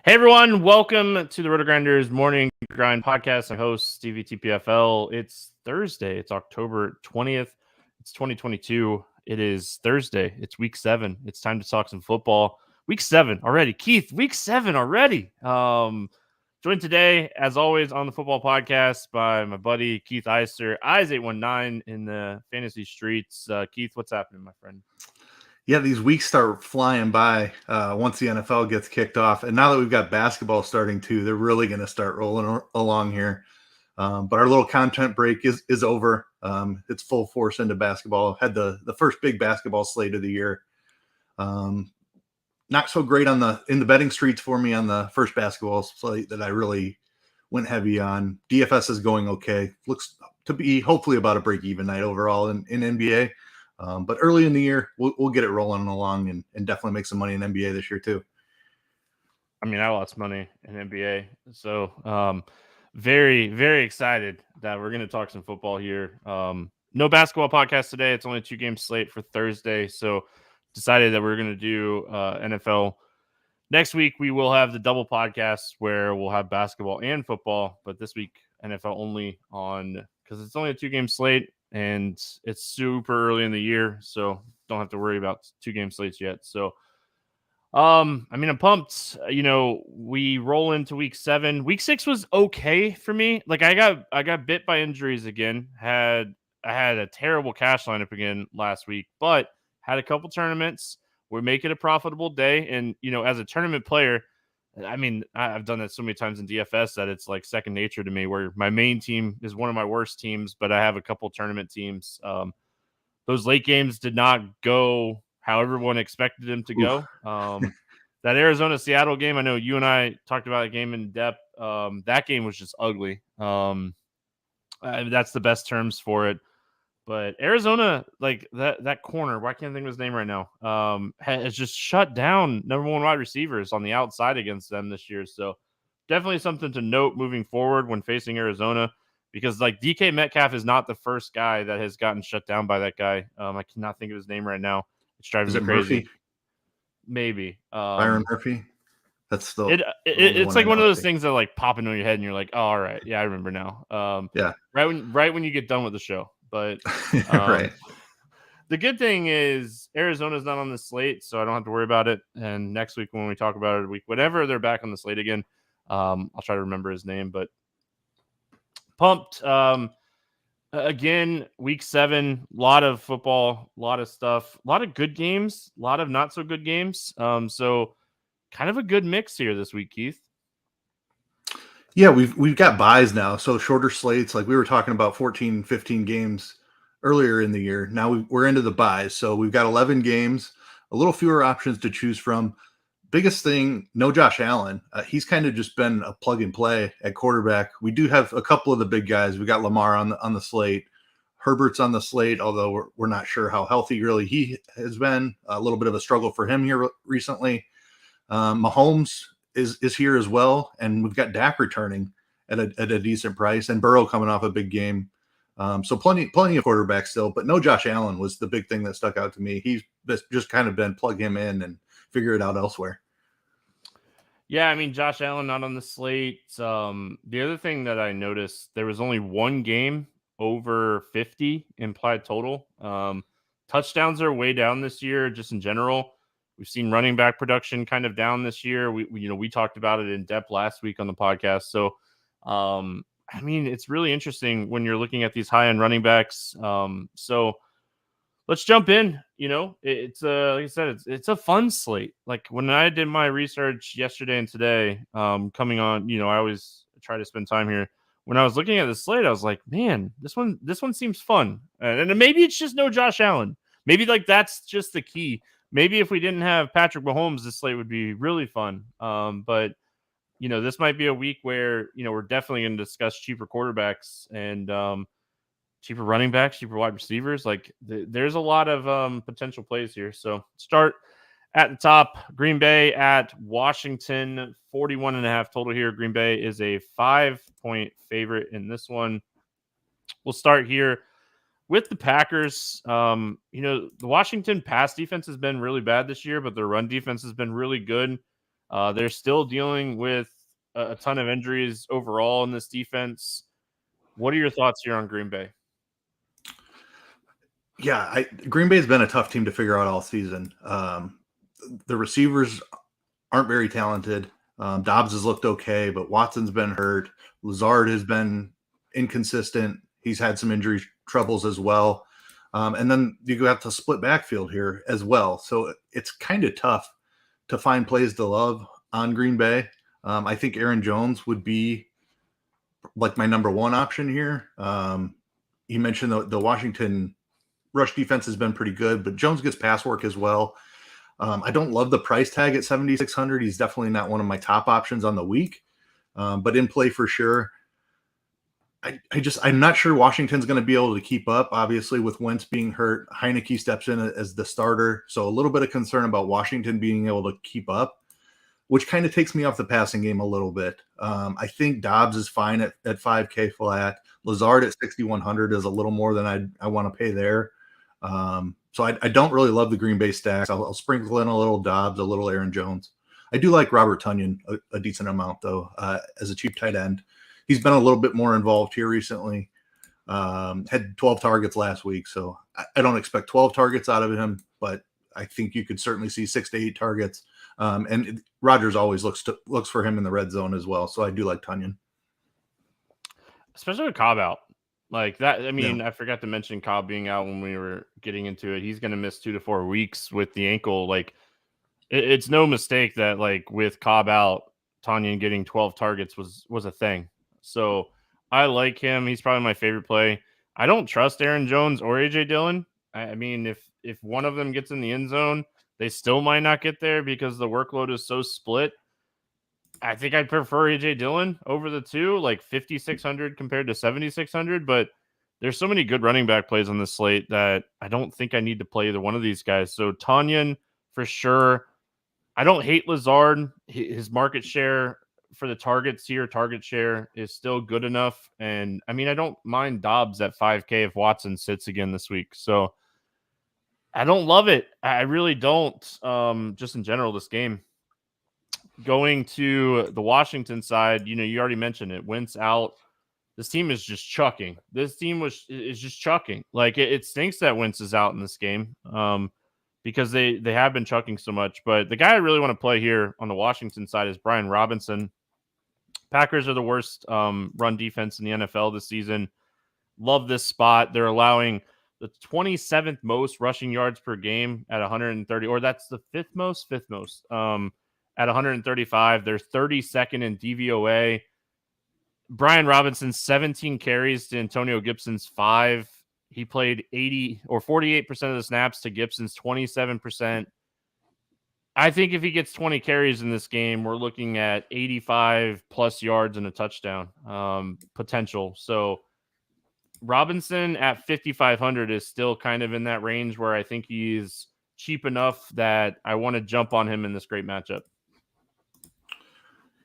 Hey everyone, welcome to the RotoGrinders Morning Grind Podcast. I'm host Stevietpfl. It's Thursday. It's October 20th. It's 2022. It is Thursday. It's week 7. It's time to talk some football. Week 7 already. Keith, week 7 already. Joined today, as always, on the football podcast by my buddy Keith Eys819 in the fantasy streets. Keith, what's happening, my friend? Yeah, these weeks start flying by once the NFL gets kicked off. And now that we've got basketball starting too, they're really going to start rolling along here. But our little content break is over. It's full force into basketball. Had the first big basketball slate of the year. Not so great in the betting streets for me on the first basketball slate that I really went heavy on. DFS is going okay. Looks to be hopefully about a break-even night overall in NBA. But early in the year, we'll get it rolling along and definitely make some money in NBA this year too. I mean, I lost money in NBA, so very, very excited that we're going to talk some football here. No basketball podcast today. It's only a 2-game slate for Thursday, so decided that we're going to do NFL. Next week, we will have the double podcast where we'll have basketball and football, but this week, NFL only because it's only a 2-game slate. And it's super early in the year, so don't have to worry about 2-game slates yet. So, I mean, I'm pumped. We roll into week 7. Week 6 was okay for me. Like I got bit by injuries again. I had a terrible cash lineup again last week, but had a couple tournaments. We make it a profitable day, and as a tournament player, I mean, I've done that so many times in DFS that it's like second nature to me, where my main team is one of my worst teams, but I have a couple tournament teams. Those late games did not go how everyone expected them to go. That Arizona-Seattle game, I know you and I talked about a game in depth. That game was just ugly. That's the best terms for it. But Arizona, like that corner, why can't I think of his name right now? Has just shut down number 1 wide receivers on the outside against them this year. So definitely something to note moving forward when facing Arizona, because like DK Metcalf is not the first guy that has gotten shut down by that guy. I cannot think of his name right now. It's driving me crazy. Murphy? Maybe Byron Murphy. That's it's like one of those things that like pop into your head and you're like, oh, all right, yeah, I remember now. Yeah. Right when you get done with the show. But right. The good thing is Arizona's not on the slate, so I don't have to worry about it. And next week when we talk about it, whenever they're back on the slate again, I'll try to remember his name. But pumped. Again, week 7, a lot of football, a lot of stuff, a lot of good games, a lot of not so good games. So kind of a good mix here this week, Keith. Yeah, we've got buys now, so shorter slates. Like we were talking about 14, 15 games earlier in the year. Now we're into the buys, so we've got 11 games, a little fewer options to choose from. Biggest thing, no Josh Allen. He's kind of just been a plug and play at quarterback. We do have a couple of the big guys. We got Lamar on the slate. Herbert's on the slate, although we're not sure how healthy really he has been. A little bit of a struggle for him here recently. Mahomes is here as well, and we've got Dak returning at a decent price, and Burrow coming off a big game. So plenty of quarterbacks still, but no Josh Allen was the big thing that stuck out to me. He's just kind of been plug him in and figure it out elsewhere. Yeah, I mean, Josh Allen not on the slate. The other thing that I noticed, there was only one game over 50 implied total. Touchdowns are way down this year, just in general. We've seen running back production kind of down this year. We talked about it in depth last week on the podcast. So, I mean, it's really interesting when you're looking at these high-end running backs. So let's jump in. It's like I said, it's a fun slate. Like when I did my research yesterday and today, coming on, I always try to spend time here. When I was looking at the slate, I was like, man, this one seems fun. And maybe it's just no Josh Allen. Maybe like that's just the key. Maybe if we didn't have Patrick Mahomes, this slate would be really fun. But this might be a week where, we're definitely going to discuss cheaper quarterbacks and cheaper running backs, cheaper wide receivers. Like there's a lot of potential plays here. So start at the top. Green Bay at Washington, 41.5 total here. Green Bay is a 5-point favorite in this one. We'll start here with the Packers. The Washington pass defense has been really bad this year, but their run defense has been really good. They're still dealing with a ton of injuries overall in this defense. What are your thoughts here on Green Bay? Yeah, Green Bay's been a tough team to figure out all season. The receivers aren't very talented. Dobbs has looked okay, but Watson's been hurt. Lazard has been inconsistent. He's had some injury troubles as well. And then you have to split backfield here as well. So it's kind of tough to find plays to love on Green Bay. I think Aaron Jones would be like my number one option here. You mentioned the Washington rush defense has been pretty good, but Jones gets pass work as well. I don't love the price tag at 7,600. He's definitely not one of my top options on the week, but in play for sure. I'm not sure Washington's going to be able to keep up. Obviously, with Wentz being hurt, Heineke steps in as the starter, so a little bit of concern about Washington being able to keep up, which kind of takes me off the passing game a little bit. I think Dobbs is fine at 5K flat. Lazard at 6,100 is a little more than I want to pay there. So I don't really love the Green Bay stacks. I'll sprinkle in a little Dobbs, a little Aaron Jones. I do like Robert Tonyan a decent amount, though, as a cheap tight end. He's been a little bit more involved here recently. Had 12 targets last week, so I don't expect 12 targets out of him, but I think you could certainly see 6 to 8 targets. And Rodgers always looks for him in the red zone as well, so I do like Tonyan. Especially with Cobb out. Like that, I mean, yeah. I forgot to mention Cobb being out when we were getting into it. He's going to miss 2 to 4 weeks with the ankle. Like, it's no mistake that, like, with Cobb out, Tonyan getting 12 targets was a thing. So I like him. He's probably my favorite play. I don't trust Aaron Jones or A.J. Dillon. I mean, if one of them gets in the end zone, they still might not get there because the workload is so split. I think I'd prefer A.J. Dillon over the two, like 5,600 compared to 7,600. But there's so many good running back plays on the slate that I don't think I need to play either one of these guys. So Tonyan for sure. I don't hate Lazard. His market share for the target share is still good enough. And I mean, I don't mind Dobbs at 5K if Watson sits again this week. So I don't love it. I really don't. Just in general, this game. Going to the Washington side, you already mentioned it. Wentz out. This team is just chucking. This team is just chucking. Like it stinks that Wentz is out in this game. Because they have been chucking so much. But the guy I really want to play here on the Washington side is Brian Robinson. Packers are the worst run defense in the NFL this season. Love this spot. They're allowing the 27th most rushing yards per game at 130, or that's the fifth most at 135. They're 32nd in DVOA. Brian Robinson, 17 carries to Antonio Gibson's 5. He played 80 or 48% of the snaps to Gibson's 27%. I think if he gets 20 carries in this game, we're looking at 85 plus yards and a touchdown potential. So Robinson at 5,500 is still kind of in that range where I think he's cheap enough that I want to jump on him in this great matchup.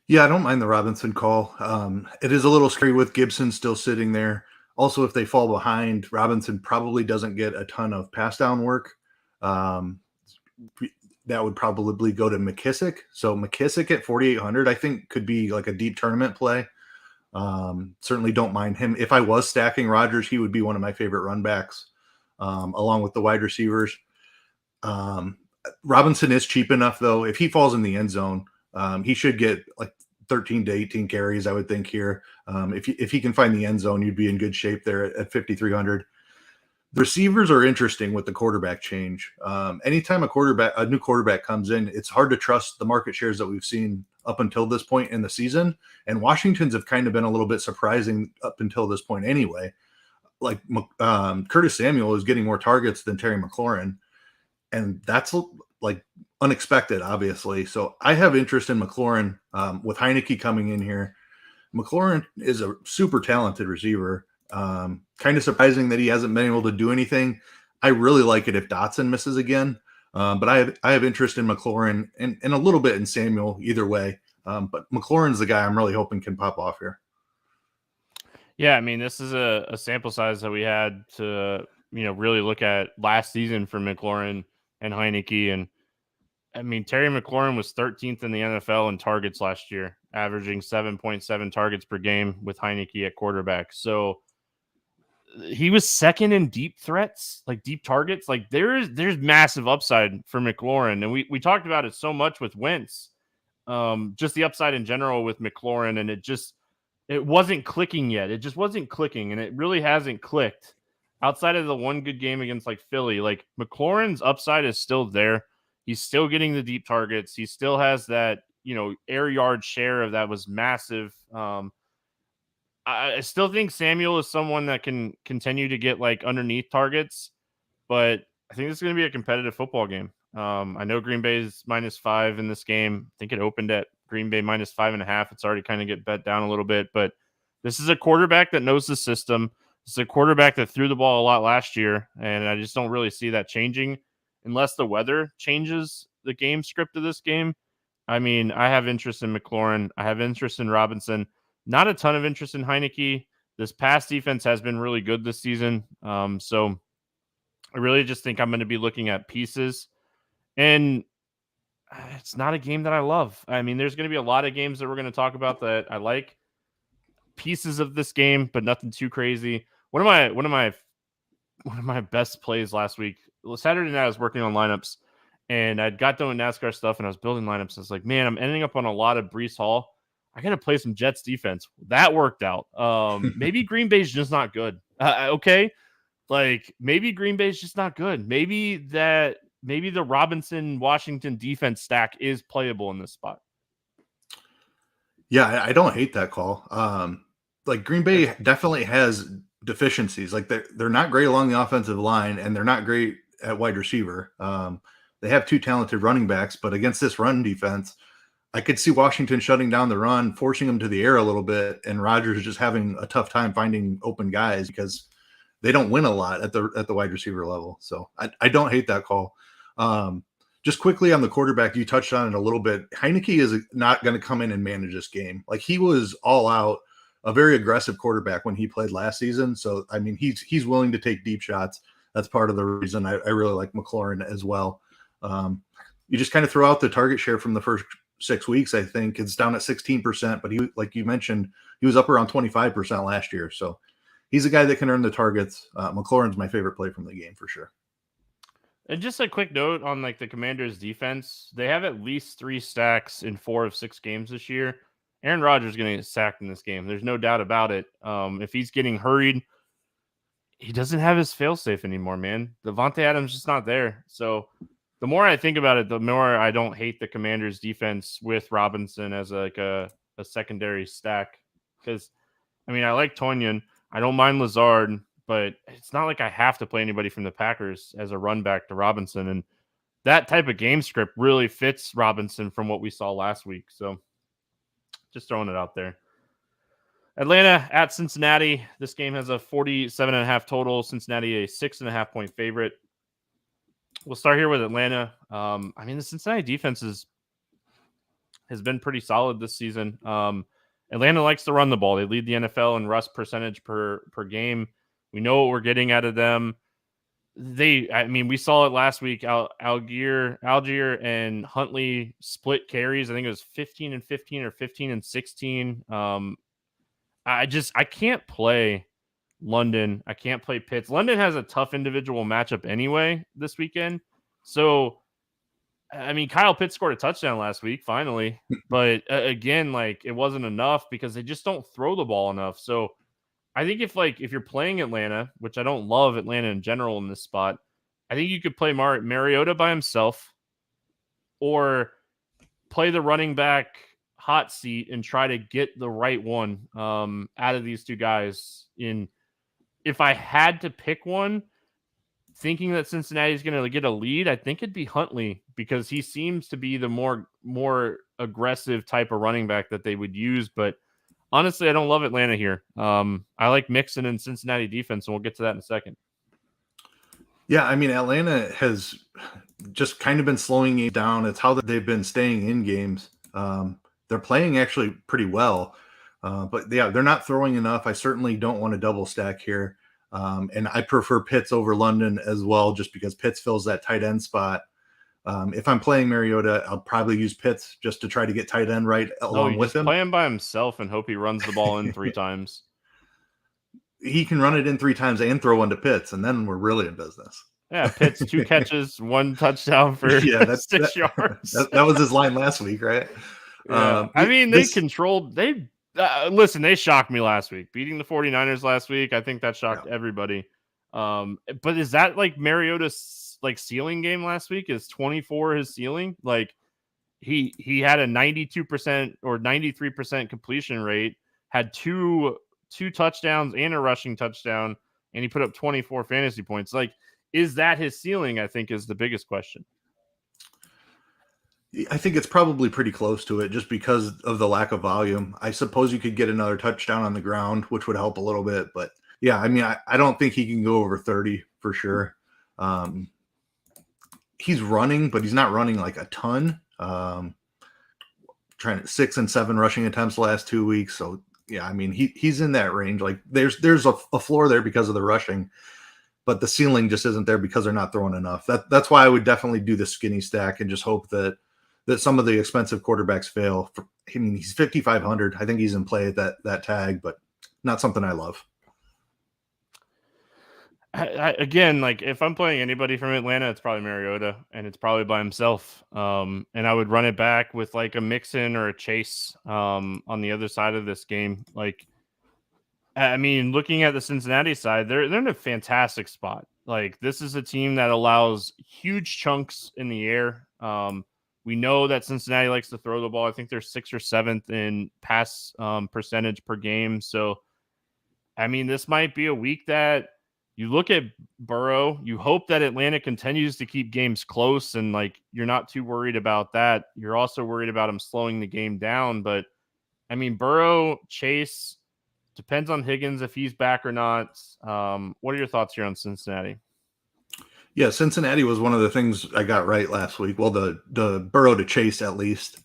Yeah, I don't mind the Robinson call. It is a little scary with Gibson still sitting there. Also, if they fall behind, Robinson probably doesn't get a ton of pass down work. That would probably go to McKissick. So McKissick at 4,800, I think could be like a deep tournament play. Certainly don't mind him. If I was stacking Rodgers, he would be one of my favorite run backs, along with the wide receivers. Robinson is cheap enough, though. If he falls in the end zone, he should get like 13 to 18 carries, I would think here. If he can find the end zone, you'd be in good shape there at 5,300. The receivers are interesting with the quarterback change. Anytime a new quarterback comes in, it's hard to trust the market shares that we've seen up until this point in the season. And Washington's have kind of been a little bit surprising up until this point anyway. Like Curtis Samuel is getting more targets than Terry McLaurin. And that's like unexpected, obviously. So I have interest in McLaurin with Heineke coming in here. McLaurin is a super talented receiver. Kind of surprising that he hasn't been able to do anything. I really like it if Dotson misses again. But I have interest in McLaurin and a little bit in Samuel either way. But McLaurin's the guy I'm really hoping can pop off here. Yeah, I mean, this is a sample size that we had to, really look at last season for McLaurin and Heineke. And I mean, Terry McLaurin was 13th in the NFL in targets last year, averaging 7.7 targets per game with Heineke at quarterback. So he was second in deep threats, like deep targets. Like there's massive upside for McLaurin. And we talked about it so much with Wentz, just the upside in general with McLaurin. And it wasn't clicking yet. It just wasn't clicking. And it really hasn't clicked outside of the one good game against like Philly. Like McLaurin's upside is still there. He's still getting the deep targets. He still has that, air yard share of that was massive. I still think Samuel is someone that can continue to get like underneath targets, but I think this is going to be a competitive football game. I know Green Bay is -5 in this game. I think it opened at Green Bay -5.5. It's already kind of get bet down a little bit, but this is a quarterback that knows the system. This is a quarterback that threw the ball a lot last year, and I just don't really see that changing unless the weather changes the game script of this game. I mean, I have interest in McLaurin. I have interest in Robinson. Not a ton of interest in Heineke. This pass defense has been really good this season. So I really just think I'm going to be looking at pieces. And it's not a game that I love. I mean, there's going to be a lot of games that we're going to talk about that I like. Pieces of this game, but nothing too crazy. One of my best plays last week. Saturday night I was working on lineups, and I'd got done with NASCAR stuff, and I was building lineups. I was like, man, I'm ending up on a lot of Breece Hall. I got to play some Jets defense. That worked out. Maybe Green Bay's just not good. Okay. Like maybe Green Bay's just not good. Maybe the Robinson Washington defense stack is playable in this spot. Yeah, I don't hate that call. Like Green Bay definitely has deficiencies. Like they're not great along the offensive line, and they're not great at wide receiver. They have two talented running backs, but against this run defense, I could see Washington shutting down the run, forcing them to the air a little bit, and Rodgers just having a tough time finding open guys because they don't win a lot at the wide receiver level. So I don't hate that call. Just quickly on the quarterback, you touched on it a little bit. Heineke is not going to come in and manage this game. Like he was all out, a very aggressive quarterback when he played last season. So I mean, he's willing to take deep shots. That's part of the reason I really like McLaurin as well. You just kind of throw out the target share from the first 6 weeks. I think it's down at 16%, but he, like you mentioned, he was up around 25% last year. So he's a guy that can earn the targets. McLaurin's my favorite play from the game for sure. And just a quick note on like the Commanders defense, they have at least 3 sacks in 4 of 6 games this year. Aaron Rodgers is going to get sacked in this game. There's no doubt about it. If he's getting hurried, he doesn't have his failsafe anymore, man. Devontae Adams just not there. So the more I think about it, the more I don't hate the Commanders defense with Robinson as like a secondary stack. Because, I mean, I like Tonyan. I don't mind Lazard, but it's not like I have to play anybody from the Packers as a run back to Robinson. And that type of game script really fits Robinson from what we saw last week. So just throwing it out there. Atlanta at Cincinnati. This game has a 47.5 total. Cincinnati a 6.5 point favorite. We'll start here with Atlanta. I mean, the Cincinnati defense has been pretty solid this season. Atlanta likes to run the ball. They lead the NFL in rush percentage per game. We know what we're getting out of them. We saw it last week. Algier and Huntley split carries. I think it was 15 and 15 or 15 and 16. I can't play London. I can't play Pitts. London has a tough individual matchup anyway this weekend. So, I mean, Kyle Pitts scored a touchdown last week, finally. But again, like it wasn't enough because they just don't throw the ball enough. So I think if you're playing Atlanta, which I don't love Atlanta in general in this spot, I think you could play Mariota by himself or play the running back hot seat and try to get the right one out of these two guys. If I had to pick one, thinking that Cincinnati is going to get a lead, I think it'd be Huntley because he seems to be the more aggressive type of running back that they would use. But honestly, I don't love Atlanta here. I like Mixon and Cincinnati defense, and we'll get to that in a second. Yeah, I mean, Atlanta has just kind of been slowing it down. It's how they've been staying in games. They're playing actually pretty well. But yeah, they're not throwing enough. I certainly don't want to double stack here. And I prefer Pitts over London as well, just because Pitts fills that tight end spot. If I'm playing Mariota, I'll probably use Pitts just to try to get tight end right along you with just him. play him by himself and hope he runs the ball in 3 times. He can run it in 3 times and throw one to Pitts, and then we're really in business. Yeah, Pitts 2 catches, 1 touchdown for 6 yards. That was his line last week, right? Yeah, I mean, they controlled. They listen. They shocked me last week, beating the 49ers last week. I think that shocked everybody. But is that like Mariota's like ceiling game last week? Is 24 his ceiling? Like he had a 92% or 93% completion rate, had two touchdowns and a rushing touchdown, and he put up 24 fantasy points. Like, is that his ceiling? I think is the biggest question. I think it's probably pretty close to it just because of the lack of volume. I suppose you could get another touchdown on the ground, which would help a little bit. But yeah, I mean, I don't think he can go over 30 for sure. He's running, but he's not running like a ton. Trying to 6 and 7 rushing attempts the last 2 weeks. So yeah, I mean, he's in that range. Like there's a floor there because of the rushing, but the ceiling just isn't there because they're not throwing enough. That's why I would definitely do the skinny stack and just hope that some of the expensive quarterbacks fail. I mean, he's 5,500. I think he's in play at that tag, but not something I love. Again, like if I'm playing anybody from Atlanta, it's probably Mariota, and it's probably by himself. And I would run it back with like a Mixon or a Chase on the other side of this game. Like, I mean, looking at the Cincinnati side, they're in a fantastic spot. Like, this is a team that allows huge chunks in the air. We know that Cincinnati likes to throw the ball. I think they're 6th or 7th in pass percentage per game. So, I mean, this might be a week that you look at Burrow. You hope that Atlanta continues to keep games close, and like you're not too worried about that. You're also worried about him slowing the game down. But I mean, Burrow, Chase, depends on Higgins if he's back or not. What are your thoughts here on Cincinnati? Yeah, Cincinnati was one of the things I got right last week. Well, the Burrow to Chase at least.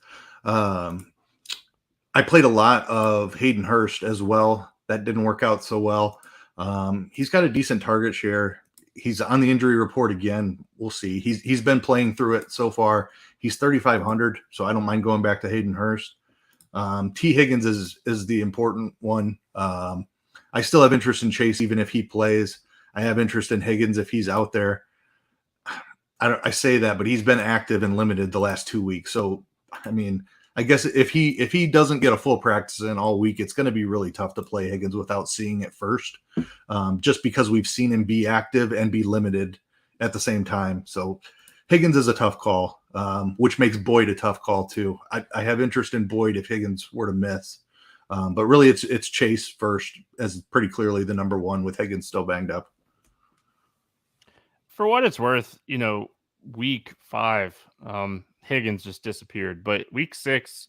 I played a lot of Hayden Hurst as well. That didn't work out so well. He's got a decent target share. He's on the injury report again. We'll see. He's been playing through it so far. He's 3,500, so I don't mind going back to Hayden Hurst. T. Higgins is the important one. I still have interest in Chase even if he plays. I have interest in Higgins if he's out there. I say that, but he's been active and limited the last 2 weeks. So, I mean, I guess if he doesn't get a full practice in all week, it's going to be really tough to play Higgins without seeing it first, just because we've seen him be active and be limited at the same time. So Higgins is a tough call, which makes Boyd a tough call too. I have interest in Boyd if Higgins were to miss, but really it's Chase first as pretty clearly the number one with Higgins still banged up. For what it's worth, week 5, Higgins just disappeared. But week 6,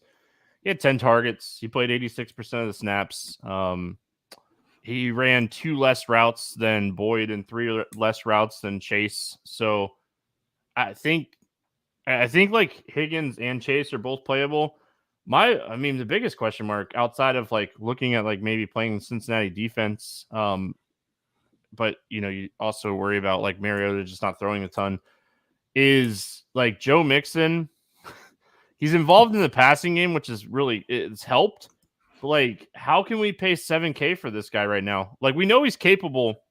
he had 10 targets. He played 86% of the snaps. He ran 2 less routes than Boyd and 3 less routes than Chase. So I think like Higgins and Chase are both playable. The biggest question mark outside of like looking at like maybe playing Cincinnati defense, but you also worry about like Mariota just not throwing a ton, is like Joe Mixon. He's involved in the passing game, which is really, it's helped. But like, how can we pay $7,000 for this guy right now? Like, we know he's capable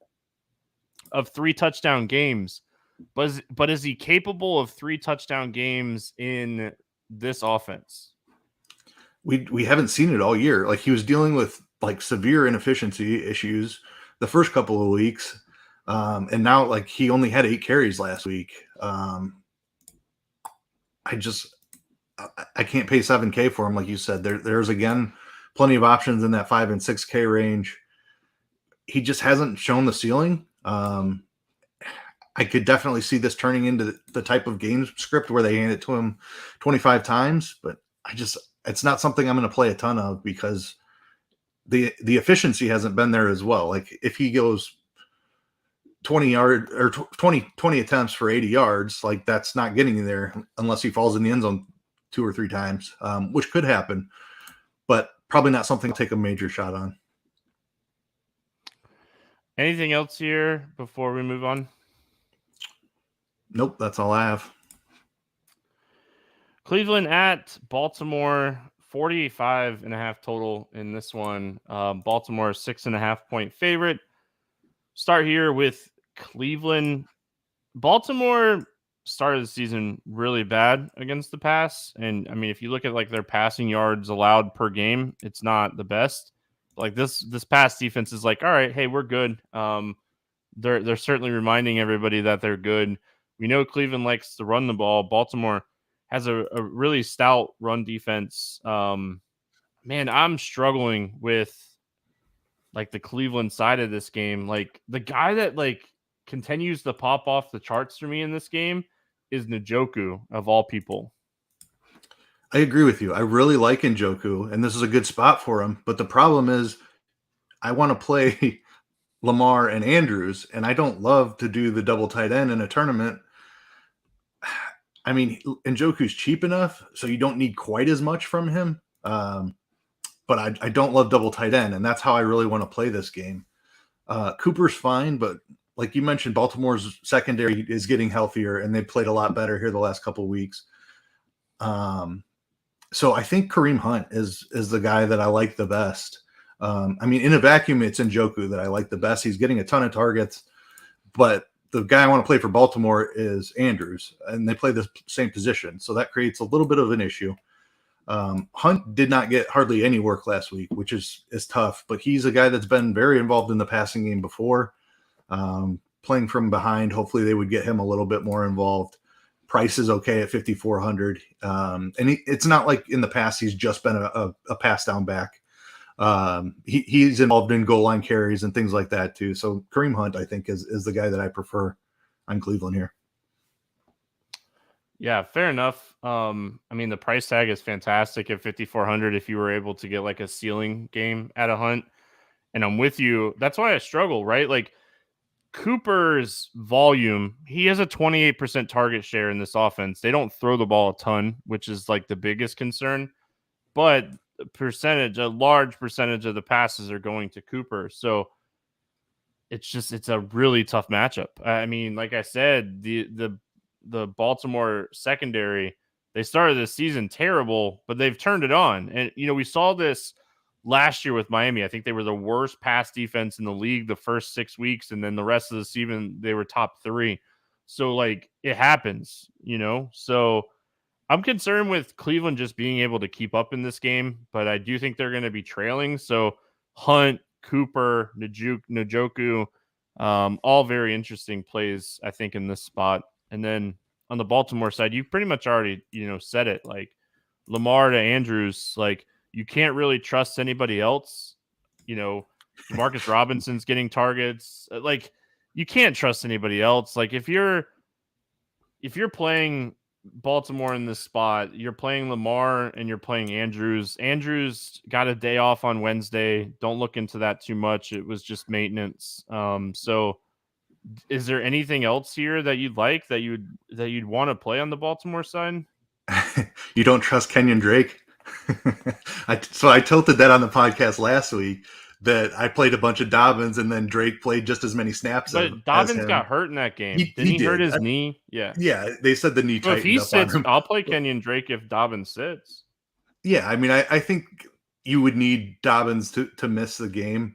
of 3 touchdown games, but is he capable of 3 touchdown games in this offense? We haven't seen it all year. Like, he was dealing with like severe inefficiency issues the first couple of weeks. And now like he only had 8 carries last week. I can't pay $7,000 for him. Like you said, there's again, plenty of options in that 5 and 6K range. He just hasn't shown the ceiling. I could definitely see this turning into the type of game script where they hand it to him 25 times, but it's not something I'm going to play a ton of because the efficiency hasn't been there as well. Like if he goes 20 attempts for 80 yards, like that's not getting you there unless he falls in the end zone 2 or 3 times, which could happen, but probably not something to take a major shot on. Anything else here before we move on? Nope, that's all I have. Cleveland at Baltimore, 45.5 total in this one. Baltimore 6.5-point favorite. Start here with Cleveland. Baltimore started the season really bad against the pass. And I mean, if you look at like their passing yards allowed per game, it's not the best. Like this pass defense is like, all right, hey, we're good. They're certainly reminding everybody that they're good. We know Cleveland likes to run the ball. Baltimore has a really stout run defense. Man, I'm struggling with like the Cleveland side of this game. Like the guy that like continues to pop off the charts for me in this game is Njoku of all people. I agree with you. I really like Njoku, and this is a good spot for him. But the problem is, I want to play Lamar and Andrews, and I don't love to do the double tight end in a tournament. I mean, Njoku's cheap enough, so you don't need quite as much from him. But I don't love double tight end, and that's how I really want to play this game. Cooper's fine, but like you mentioned, Baltimore's secondary is getting healthier, and they played a lot better here the last couple of weeks. So I think Kareem Hunt is the guy that I like the best. I mean, in a vacuum, it's Njoku that I like the best. He's getting a ton of targets, but the guy I want to play for Baltimore is Andrews, and they play the same position. So that creates a little bit of an issue. Hunt did not get hardly any work last week, which is tough, but he's a guy that's been very involved in the passing game before, playing from behind. Hopefully they would get him a little bit more involved. Price is okay at 5,400. And it's not like in the past he's just been a pass down back. He's involved in goal line carries and things like that too. So Kareem Hunt, I think, is the guy that I prefer on Cleveland here. Yeah, fair enough. I mean, the price tag is fantastic at 5,400 if you were able to get like a ceiling game at a Hunt. And I'm with you. That's why I struggle, right? Like Cooper's volume, he has a 28% target share in this offense. They don't throw the ball a ton, which is like the biggest concern. But a large percentage of the passes are going to Cooper. So it's a really tough matchup. I mean, like I said, the Baltimore secondary, they started this season terrible, but they've turned it on. And, we saw this last year with Miami. I think they were the worst pass defense in the league the first 6 weeks. And then the rest of the season, they were top 3. So, like, it happens, So I'm concerned with Cleveland just being able to keep up in this game, but I do think they're going to be trailing. So Hunt, Cooper, Njoku, all very interesting plays, I think, in this spot. And then on the Baltimore side, you pretty much already, said it. Like Lamar to Andrews, like you can't really trust anybody else. Marcus Robinson's getting targets. Like you can't trust anybody else. Like if you're playing Baltimore in this spot, you're playing Lamar and you're playing Andrews. Andrews got a day off on Wednesday. Don't look into that too much. It was just maintenance. So is there anything else here that you'd like that you'd want to play on the Baltimore side? You don't trust Kenyon Drake? So I tilted that on the podcast last week that I played a bunch of Dobbins and then Drake played just as many snaps. But Dobbins got hurt in that game. Didn't he hurt his knee? Yeah. Yeah, they said the knee tightened if he up sits, on him. I'll play Kenyon Drake if Dobbins sits. Yeah, I mean, I think you would need Dobbins to miss the game.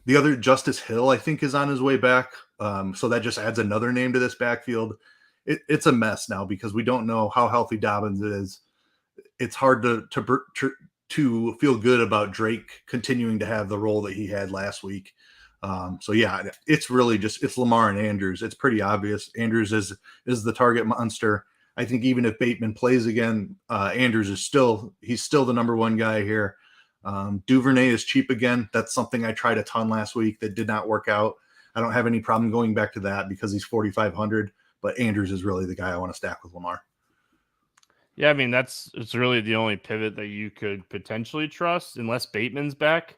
The other Justice Hill, I think, is on his way back. So that just adds another name to this backfield. It's a mess now because we don't know how healthy Dobbins is. It's hard to feel good about Drake continuing to have the role that he had last week. So yeah, it's really it's Lamar and Andrews. It's pretty obvious. Andrews is the target monster. I think even if Bateman plays again, Andrews is still the number one guy here. Duvernay is cheap again. That's something I tried a ton last week that did not work out. I don't have any problem going back to that because he's 4,500, but Andrews is really the guy I want to stack with Lamar. Yeah, I mean, it's really the only pivot that you could potentially trust unless Bateman's back.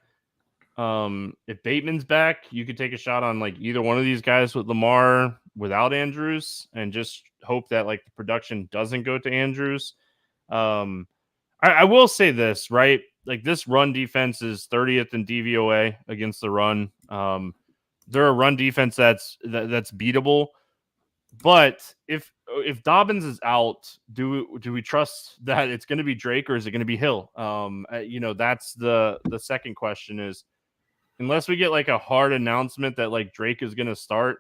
If Bateman's back, you could take a shot on like either one of these guys with Lamar without Andrews and just hope that like the production doesn't go to Andrews. I will say this, right? Like this run defense is 30th in DVOA against the run. They're a run defense that's beatable, But if Dobbins is out, do we trust that it's going to be Drake or is it going to be Hill? That's the second question is, unless we get like a hard announcement that like Drake is going to start.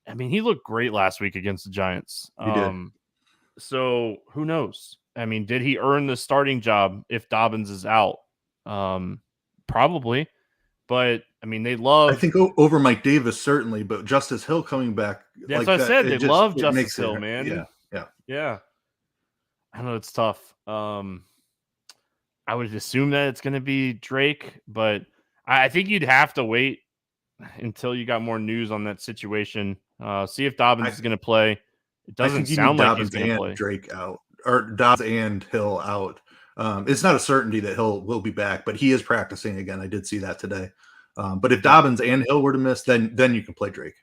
I mean, he looked great last week against the Giants. He did. So who knows? I mean, did he earn the starting job if Dobbins is out? Probably. But I mean, they love. I think over Mike Davis certainly, but Justice Hill coming back That's like what I that, said. They love Justice makes Hill, it, man. Yeah. I know it's tough. I would assume that it's going to be Drake, but I think you'd have to wait until you got more news on that situation. See if Dobbins is going to play. It I doesn't think you sound need like Dobbins he's going to and play. Drake out, or Dobbins and Hill out. It's not a certainty that Hill will be back, but he is practicing again. I did see that today. But if Dobbins and Hill were to miss, then you can play Drake.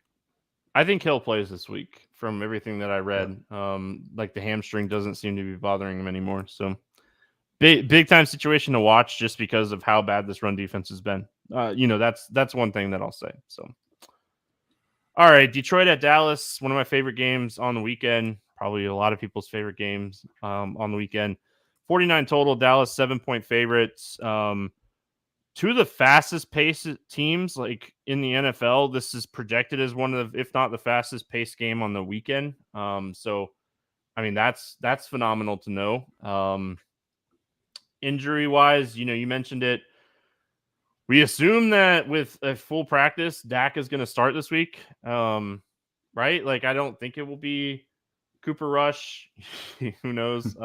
I think Hill plays this week from everything that I read. Yeah. Like the hamstring doesn't seem to be bothering him anymore. So big time situation to watch just because of how bad this run defense has been. That's one thing that I'll say. So, all right, Detroit at Dallas, one of my favorite games on the weekend. Probably a lot of people's favorite games on the weekend. 49 total, Dallas 7-point favorites. Two of the fastest pace teams like in the NFL. This is projected as one of, if not the fastest paced game on the weekend. So I mean that's phenomenal to know. Injury wise, you mentioned it. We assume that with a full practice, Dak is going to start this week. Right? Like I don't think it will be Cooper Rush. Who knows?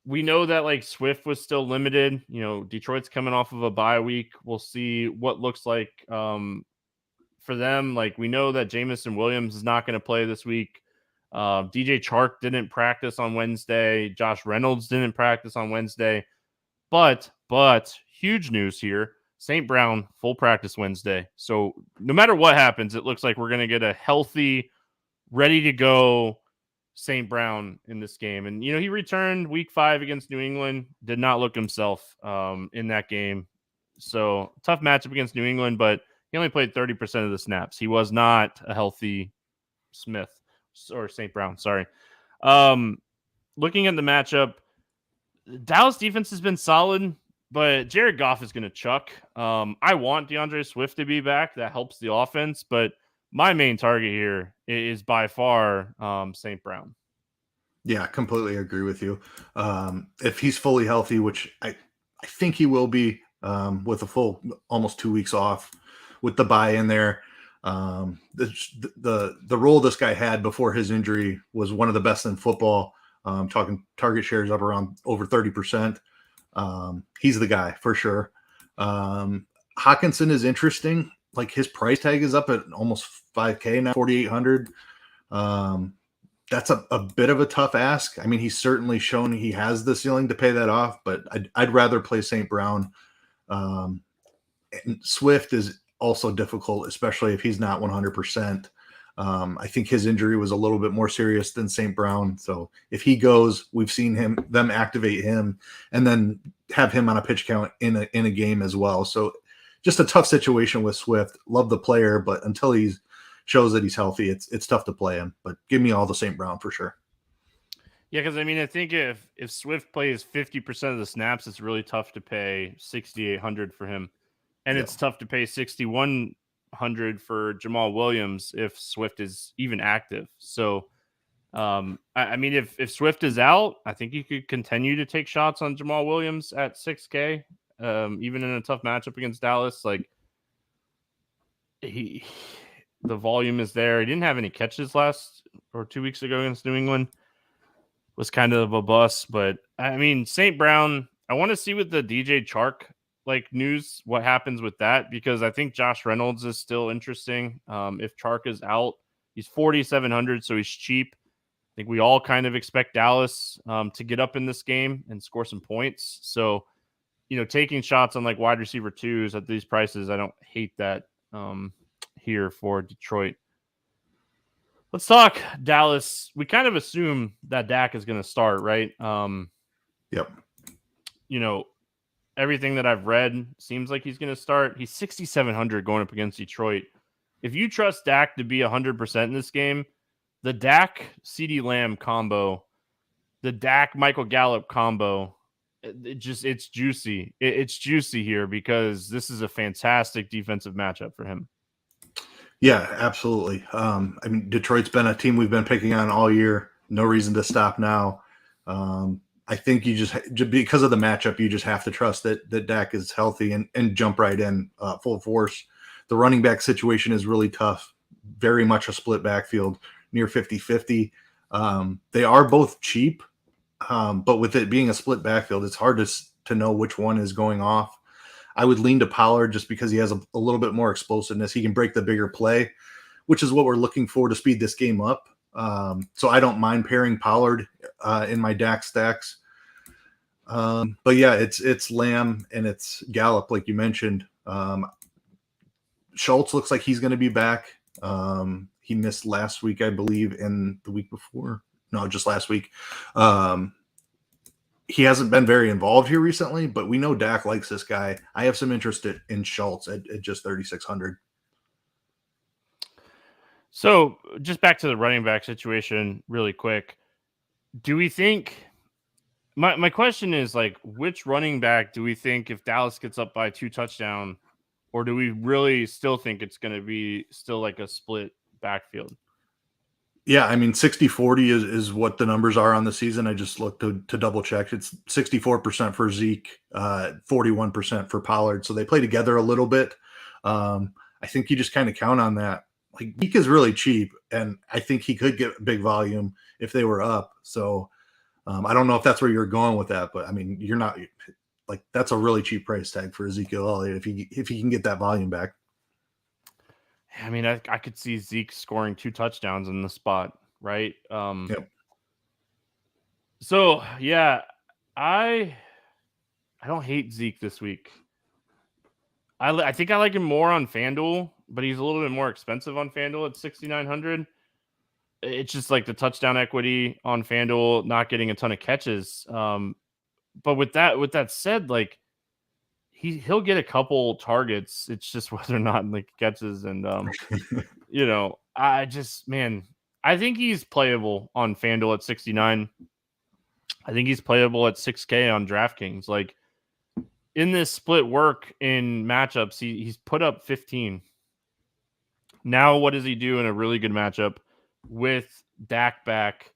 We know that like Swift was still limited. Detroit's coming off of a bye week. We'll see what looks like for them. Like we know that Jamison Williams is not going to play this week. DJ Chark didn't practice on Wednesday. Josh Reynolds didn't practice on Wednesday. But huge news here. St. Brown full practice Wednesday. So no matter what happens, it looks like we're going to get a healthy, ready to go St. Brown in this game. And, he returned week 5 against New England, did not look himself in that game. So tough matchup against New England, but he only played 30% of the snaps. He was not a healthy St. Brown. Sorry. Looking at the matchup, Dallas defense has been solid, but Jared Goff is going to chuck. I want DeAndre Swift to be back. That helps the offense, but my main target here is by far St. Brown. Yeah, completely agree with you. If he's fully healthy, which I think he will be with a full almost 2 weeks off with the bye in there. The role this guy had before his injury was one of the best in football. Talking target shares up around over 30%. He's the guy for sure. Hawkinson is interesting. Like his price tag is up at almost $5,000 now, 4,800. That's a bit of a tough ask. I mean, he's certainly shown he has the ceiling to pay that off, but I'd rather play St. Brown. And Swift is also difficult, especially if he's not 100%. I think his injury was a little bit more serious than St. Brown. So if he goes, we've seen them activate him and then have him on a pitch count in a game as well. So just a tough situation with Swift. Love the player, but until he shows that he's healthy, it's tough to play him. But give me all the St. Brown for sure. Yeah, because I mean, I think if Swift plays 50% of the snaps, it's really tough to pay $6,800 for him, and it's tough to pay $6,100 for Jamal Williams if Swift is even active. So, I mean, if Swift is out, I think you could continue to take shots on Jamal Williams at $6,000, even in a tough matchup against Dallas. Like the volume is there. He didn't have any catches last or 2 weeks ago against New England. Was kind of a bust, but I mean, St. Brown, I want to see with the DJ Chark news what happens with that, because I think Josh Reynolds is still interesting. If Chark is out, he's 4,700, so he's cheap. I think we all kind of expect Dallas to get up in this game and score some points. So, taking shots on wide receiver 2s at these prices, I don't hate that here for Detroit. Let's talk Dallas. We kind of assume that Dak is going to start, right? Yep. Everything that I've read seems like he's going to start. He's 6,700 going up against Detroit. if you trust Dak to be 100% in this game, the Dak CeeDee Lamb combo, the Dak Michael Gallup combo, it's juicy. It's juicy here because this is a fantastic defensive matchup for him. Yeah, absolutely. I mean, Detroit's been a team we've been picking on all year. No reason to stop now. I think you just because of the matchup, you just have to trust that Dak is healthy and jump right in full force. The running back situation is really tough. Very much a split backfield, near 50-50. They are both cheap, but with it being a split backfield, it's hard to know which one is going off. I would lean to Pollard just because he has a little bit more explosiveness. He can break the bigger play, which is what we're looking for to speed this game up. So I don't mind pairing Pollard in my Dak stacks. But yeah, it's Lamb and it's Gallup, like you mentioned. Schultz looks like he's going to be back. He missed last week, I believe, and the week before. No, just last week. He hasn't been very involved here recently, but we know Dak likes this guy. I have some interest in Schultz at just 3,600. So just back to the running back situation really quick. Do we think my question is like, which running back do we think if Dallas gets up by 2 touchdowns, or do we really still think it's going to be still like a split backfield? Yeah, I mean, 60-40 is what the numbers are on the season. I just looked to double check. It's 64% for Zeke, 41% for Pollard. So they play together a little bit. I think you just kind of count on that. Like, Zeke is really cheap, and I think he could get big volume if they were up. So I don't know if that's where you're going with that, but I mean, you're not like, that's a really cheap price tag for Ezekiel Elliott if he can get that volume back. I mean, I could see Zeke scoring 2 touchdowns in the spot, right? Yep. So yeah, I don't hate Zeke this week. I think I like him more on FanDuel, but he's a little bit more expensive on FanDuel at 6,900. It's just like the touchdown equity on FanDuel, not getting a ton of catches. But with that said, like he'll get a couple targets. It's just whether or not like catches and I think he's playable on FanDuel at 69. I think he's playable at 6K on DraftKings. Like in this split work in matchups, he's put up 15. Now, what does he do in a really good matchup with Dak back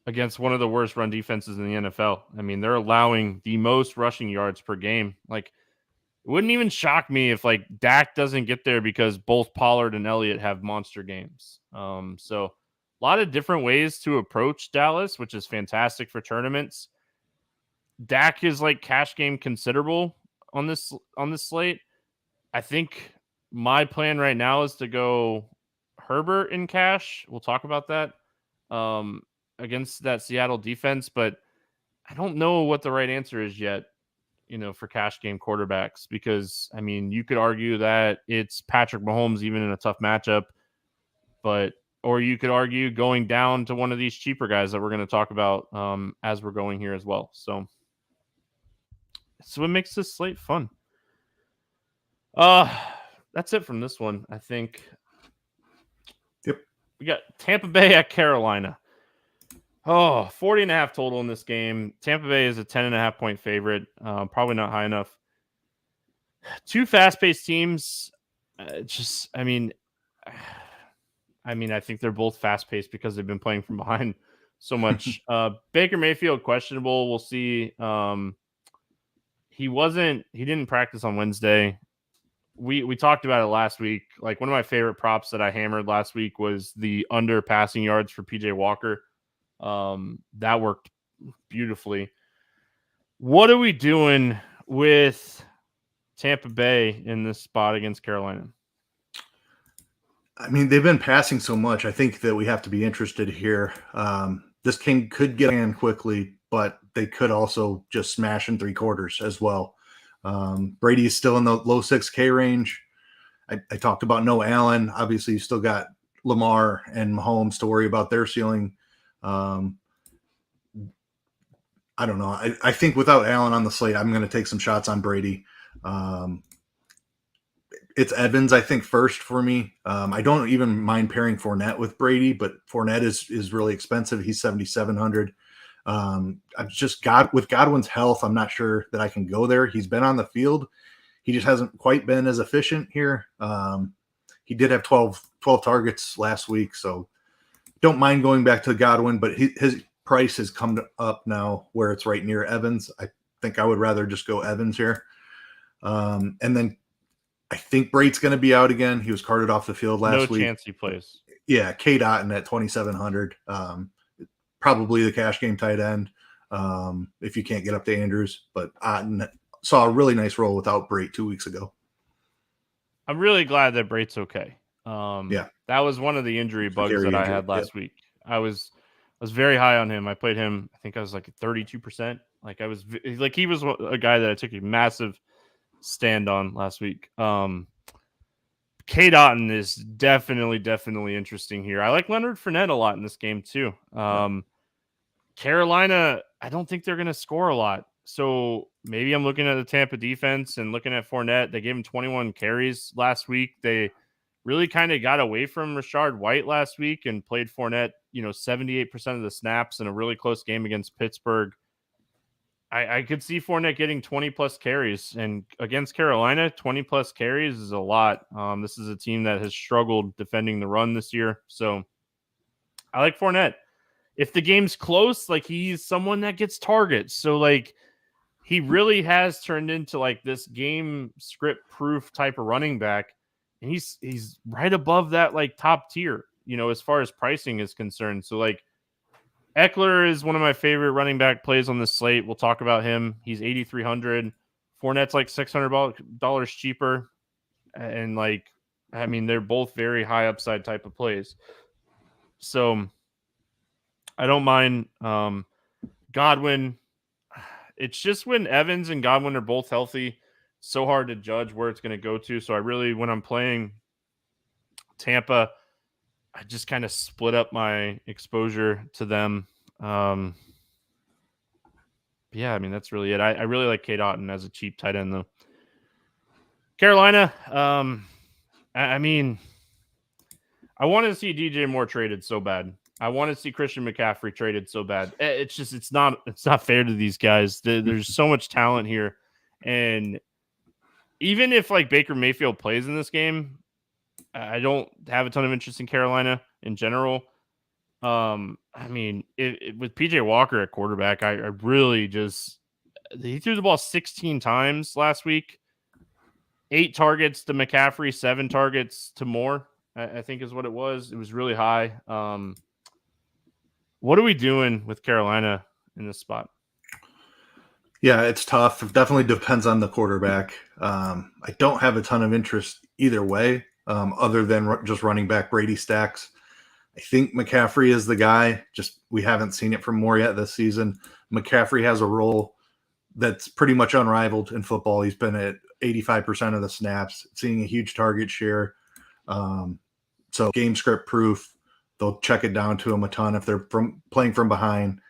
against one of the worst run defenses in the NFL? I mean, they're allowing the most rushing yards per game. Like, it wouldn't even shock me if like Dak doesn't get there because both Pollard and Elliott have monster games. So a lot of different ways to approach Dallas, which is fantastic for tournaments. Dak is like cash game considerable on this slate. I think my plan right now is to go Herbert in cash. We'll talk about that against that Seattle defense, but I don't know what the right answer is yet, for cash game quarterbacks, because I mean, you could argue that it's Patrick Mahomes even in a tough matchup, or you could argue going down to one of these cheaper guys that we're going to talk about as we're going here as well. So what makes this slate fun. That's it from this one, I think. Yep. We got Tampa Bay at Carolina. 40.5 total in this game. Tampa Bay is a 10.5 point favorite. Probably not high enough. Two fast-paced teams. I think they're both fast-paced because they've been playing from behind so much. Baker Mayfield, questionable. We'll see. He didn't practice on Wednesday. We talked about it last week. Like, one of my favorite props that I hammered last week was the under passing yards for PJ Walker. That worked beautifully. What are we doing with Tampa Bay in this spot against Carolina? I mean, they've been passing so much. I think that we have to be interested here. This king could get in quickly, but they could also just smash in 3 quarters as well. Brady is still in the low 6K range. I talked about no Allen. Obviously, you still got Lamar and Mahomes to worry about their ceiling. I don't know. I think without Allen on the slate, I'm going to take some shots on Brady. it's Evans, I think, first for me. I don't even mind pairing Fournette with Brady, but Fournette is really expensive. He's 7,700. I've just got with Godwin's health, I'm not sure that I can go there. He's been on the field. He just hasn't quite been as efficient here. He did have 12 targets last week, so don't mind going back to Godwin, but his price has come up now where it's right near Evans. I think I would rather just go Evans here. And then I think Brate's going to be out again. He was carted off the field last week. No chance he plays. Yeah, K. Otten at 2,700. Probably the cash game tight end if you can't get up to Andrews. But Otten saw a really nice roll without Brate 2 weeks ago. I'm really glad that Brate's okay. Yeah, that was one of the injury bugs that I had last week. I was very high on him. I played him. I think I was like 32%. Like he was a guy that I took a massive stand on last week. K. Otten is definitely interesting here. I like Leonard Fournette a lot in this game too. Carolina, I don't think they're going to score a lot. So maybe I'm looking at the Tampa defense and looking at Fournette. They gave him 21 carries last week. They really kind of got away from Rashard White last week and played Fournette, 78% of the snaps in a really close game against Pittsburgh. I could see Fournette getting 20 plus carries, and against Carolina, 20 plus carries is a lot. This is a team that has struggled defending the run this year. So I like Fournette. If the game's close, like he's someone that gets targets. So like he really has turned into like this game script proof type of running back. And he's right above that like top tier, as far as pricing is concerned. So like Eckler is one of my favorite running back plays on the slate. We'll talk about him. He's 8,300. Fournette's like $600 cheaper. And they're both very high upside type of plays. So I don't mind Godwin. It's just when Evans and Godwin are both healthy, so hard to judge where it's going to go to. So when I'm playing Tampa, I just kind of split up my exposure to them. That's really it. I really like K. Otten as a cheap tight end, though. Carolina, I wanted to see DJ Moore traded so bad. I want to see Christian McCaffrey traded so bad. It's not fair to these guys. There's so much talent here. And even if like Baker Mayfield plays in this game, I don't have a ton of interest in Carolina in general. With PJ Walker at quarterback, I really he threw the ball 16 times last week. 8 targets to McCaffrey, 7 targets to Moore, I think is what it was. It was really high. What are we doing with Carolina in this spot? Yeah, it's tough. It definitely depends on the quarterback. I don't have a ton of interest either way. Other than just running back Brady stacks. I think McCaffrey is the guy. Just we haven't seen it from Moore yet this season. McCaffrey has a role that's pretty much unrivaled in football. He's been at 85% of the snaps, seeing a huge target share. So game script proof. They'll check it down to him a ton if they're playing from behind.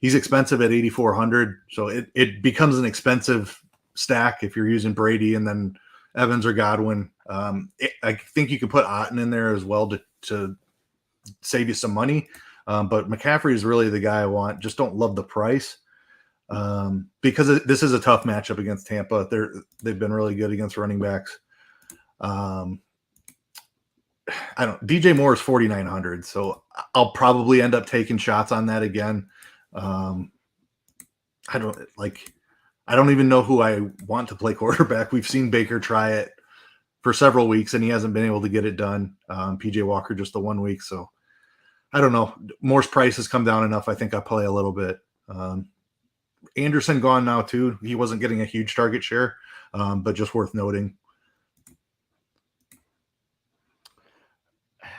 He's expensive at 8,400, so it becomes an expensive stack if you're using Brady and then Evans or Godwin. I think you could put Otten in there as well to save you some money. But McCaffrey is really the guy I want. Just don't love the price because this is a tough matchup against Tampa. They've been really good against running backs. DJ Moore is 4,900, so I'll probably end up taking shots on that again. I don't even know who I want to play quarterback. We've seen Baker try it for several weeks, and he hasn't been able to get it done. PJ Walker just the 1 week, so I don't know. Moore's price has come down enough. I think I'll play a little bit. Anderson gone now too. He wasn't getting a huge target share, but just worth noting.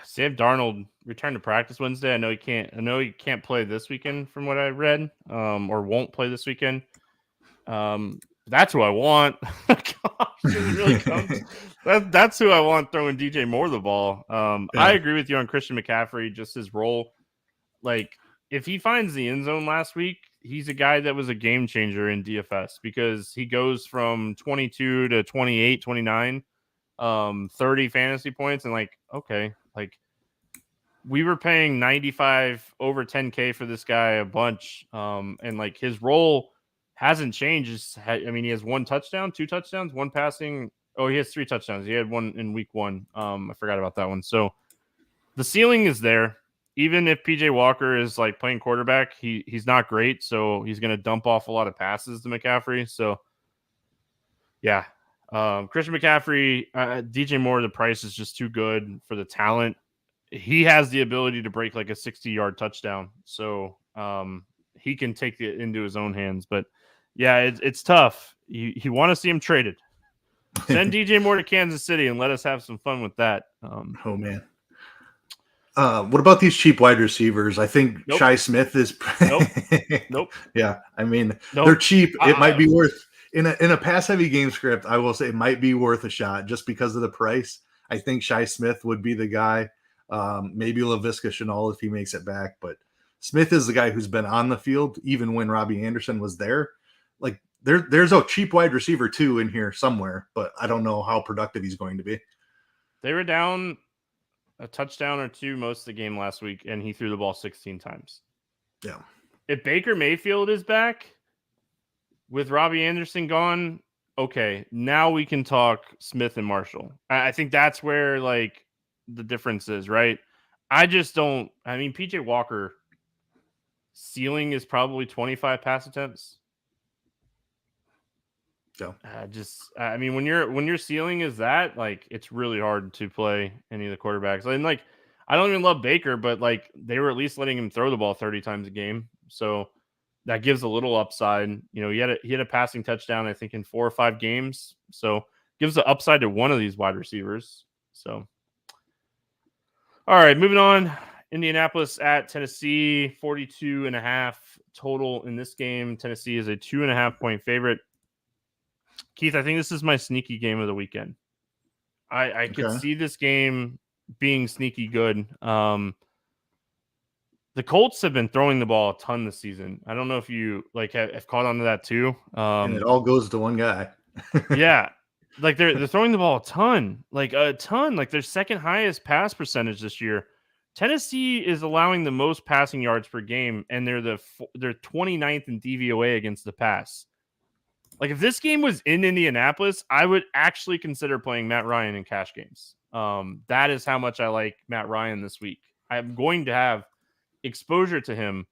Sam Darnold returned to practice Wednesday. I know he can't play this weekend from what I read, or won't play this weekend. That's who I want. Gosh, it really comes. That's who I want throwing DJ Moore the ball. Yeah. I agree with you on Christian McCaffrey, just his role. Like, if he finds the end zone last week, he's a guy that was a game changer in DFS because he goes from 22 to 28, 29 30 fantasy points, and like, okay, like we were paying 95 over 10K for this guy a bunch. And like his role hasn't changed. I mean, he has 1 touchdown, 2 touchdowns, 1 passing. Oh, he has 3 touchdowns. He had 1 in week 1. I forgot about that one. So the ceiling is there. Even if PJ Walker is like playing quarterback, he's not great. So he's going to dump off a lot of passes to McCaffrey. So yeah, Christian McCaffrey, DJ Moore, the price is just too good for the talent. He has the ability to break like a 60-yard touchdown. So he can take it into his own hands. But yeah, it's tough. You want to see him traded. Send DJ Moore to Kansas City and let us have some fun with that. Oh, man. What about these cheap wide receivers? I think Shi Smith is. Nope. Yeah, I mean, they're cheap. It might be worth in a pass heavy game script. I will say it might be worth a shot just because of the price. I think Shi Smith would be the guy. Maybe LaVisca Chenault if he makes it back, but Smith is the guy who's been on the field even when Robbie Anderson was there. Like there's a cheap wide receiver too in here somewhere, but I don't know how productive he's going to be. They were down a touchdown or 2 most of the game last week, and he threw the ball 16 times. Yeah. If Baker Mayfield is back with Robbie Anderson gone, okay, now we can talk Smith and Marshall. I think that's where like the difference is, right? I just don't. I mean, PJ Walker ceiling is probably 25 pass attempts. Yeah. I mean, when your ceiling is that, like, it's really hard to play any of the quarterbacks. And like, I don't even love Baker, but like they were at least letting him throw the ball 30 times a game, so that gives a little upside. You know, he had a passing touchdown, I think, in 4 or 5 games, so gives the upside to one of these wide receivers. So, all right, moving on. Indianapolis at Tennessee, 42.5 total in this game. Tennessee is a 2.5-point favorite. Keith, I think this is my sneaky game of the weekend. I could see this game being sneaky good. The Colts have been throwing the ball a ton this season. I don't know if you like have caught on to that too. And it all goes to one guy. Yeah. Like they're throwing the ball a ton. Like their second highest pass percentage this year. Tennessee is allowing the most passing yards per game, and they're 29th in DVOA against the pass. Like if this game was in Indianapolis, I would actually consider playing Matt Ryan in cash games. That is how much I like Matt Ryan this week. I'm going to have exposure to him.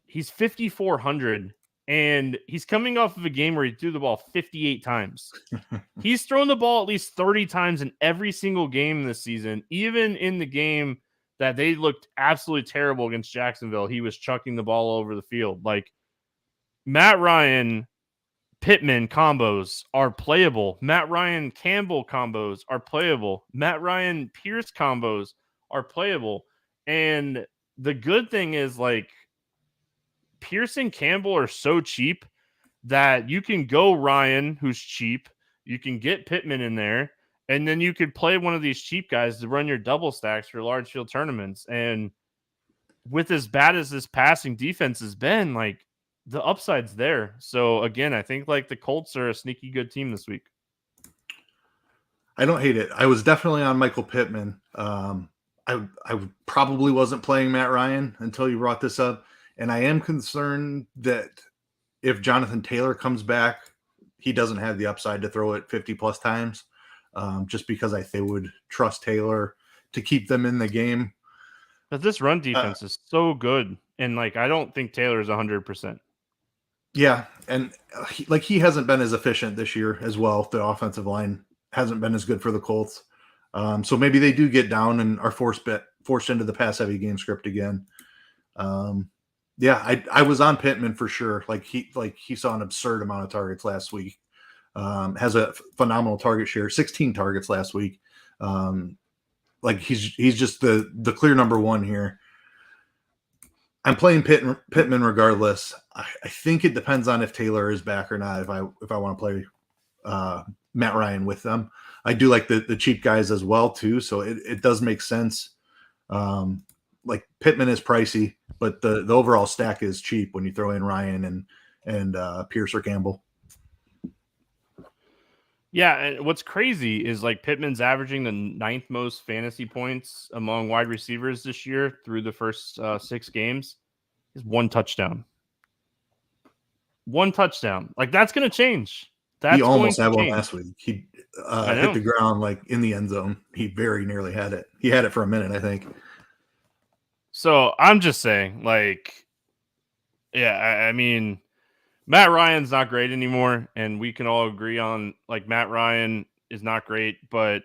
He's 5,400, and he's coming off of a game where he threw the ball 58 times. He's thrown the ball at least 30 times in every single game this season. Even in the game that they looked absolutely terrible against Jacksonville, he was chucking the ball all over the field. Like Matt Ryan Pittman combos are playable. Matt Ryan Campbell combos are playable. Matt Ryan Pierce combos are playable. And the good thing is, like, Pierce and Campbell are so cheap that you can go Ryan, who's cheap. You can get Pittman in there, and then you could play one of these cheap guys to run your double stacks for large field tournaments. And with as bad as this passing defense has been, like, the upside's there. So again, I think like the Colts are a sneaky good team this week. I don't hate it. I was definitely on Michael Pittman. I probably wasn't playing Matt Ryan until you brought this up. And I am concerned that if Jonathan Taylor comes back, he doesn't have the upside to throw it 50 plus times. Just because they would trust Taylor to keep them in the game. But this run defense is so good. And like, I don't think Taylor is 100%. Yeah, and he hasn't been as efficient this year as well. The offensive line hasn't been as good for the Colts. So maybe they do get down and are forced into the pass-heavy game script again. Yeah, I was on Pittman for sure. He saw an absurd amount of targets last week. Has a phenomenal target share, 16 targets last week. He's just the clear number one here. I'm playing Pittman regardless. I think it depends on if Taylor is back or not. If I want to play Matt Ryan with them, I do like the cheap guys as well too. So it does make sense. Like Pittman is pricey, but the overall stack is cheap when you throw in Ryan and Pierce or Campbell. Yeah, and what's crazy is like Pittman's averaging the 9th most fantasy points among wide receivers this year through the first 6 games. He's 1 touchdown. 1 touchdown. Like that's going to change. He That's going almost to had one change. last week. He I hit know. the ground like in the end zone. He very nearly had it. He had it for a minute, I think. So I'm just saying, like, yeah, I mean, Matt Ryan's not great anymore, and we can all agree on like Matt Ryan is not great, but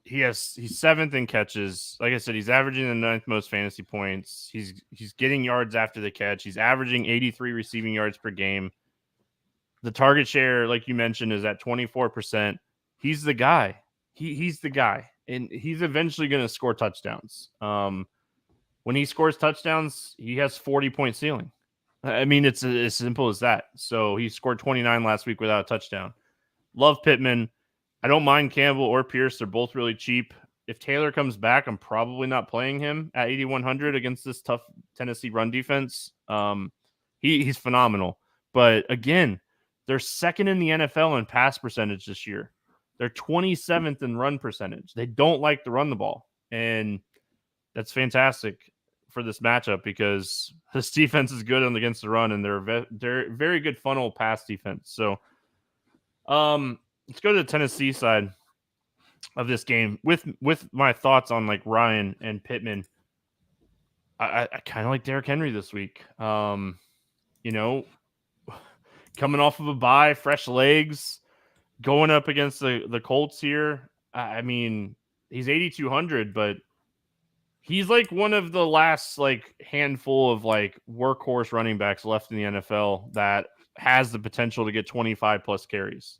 he's 7th in catches. Like I said, he's averaging the 9th most fantasy points. He's getting yards after the catch. He's averaging 83 receiving yards per game. The target share, like you mentioned, is at 24%. He's the guy. He's the guy, and he's eventually going to score touchdowns. When he scores touchdowns, he has 40-point ceiling. I mean, it's as simple as that. So he scored 29 last week without a touchdown. Love Pittman. I don't mind Campbell or Pierce. They're both really cheap. If Taylor comes back, I'm probably not playing him at 8,100 against this tough Tennessee run defense. He's phenomenal. But again, they're 2nd in the NFL in pass percentage this year. They're 27th in run percentage. They don't like to run the ball. And that's fantastic for this matchup because this defense is good against the run, and they're very good funnel pass defense. So let's go to the Tennessee side of this game with my thoughts on like Ryan and Pittman. I kind of like Derrick Henry this week. You know, coming off of a bye, fresh legs, going up against the Colts here. I mean, he's 8,200, but he's like one of the last like handful of like workhorse running backs left in the NFL that has the potential to get 25 plus carries.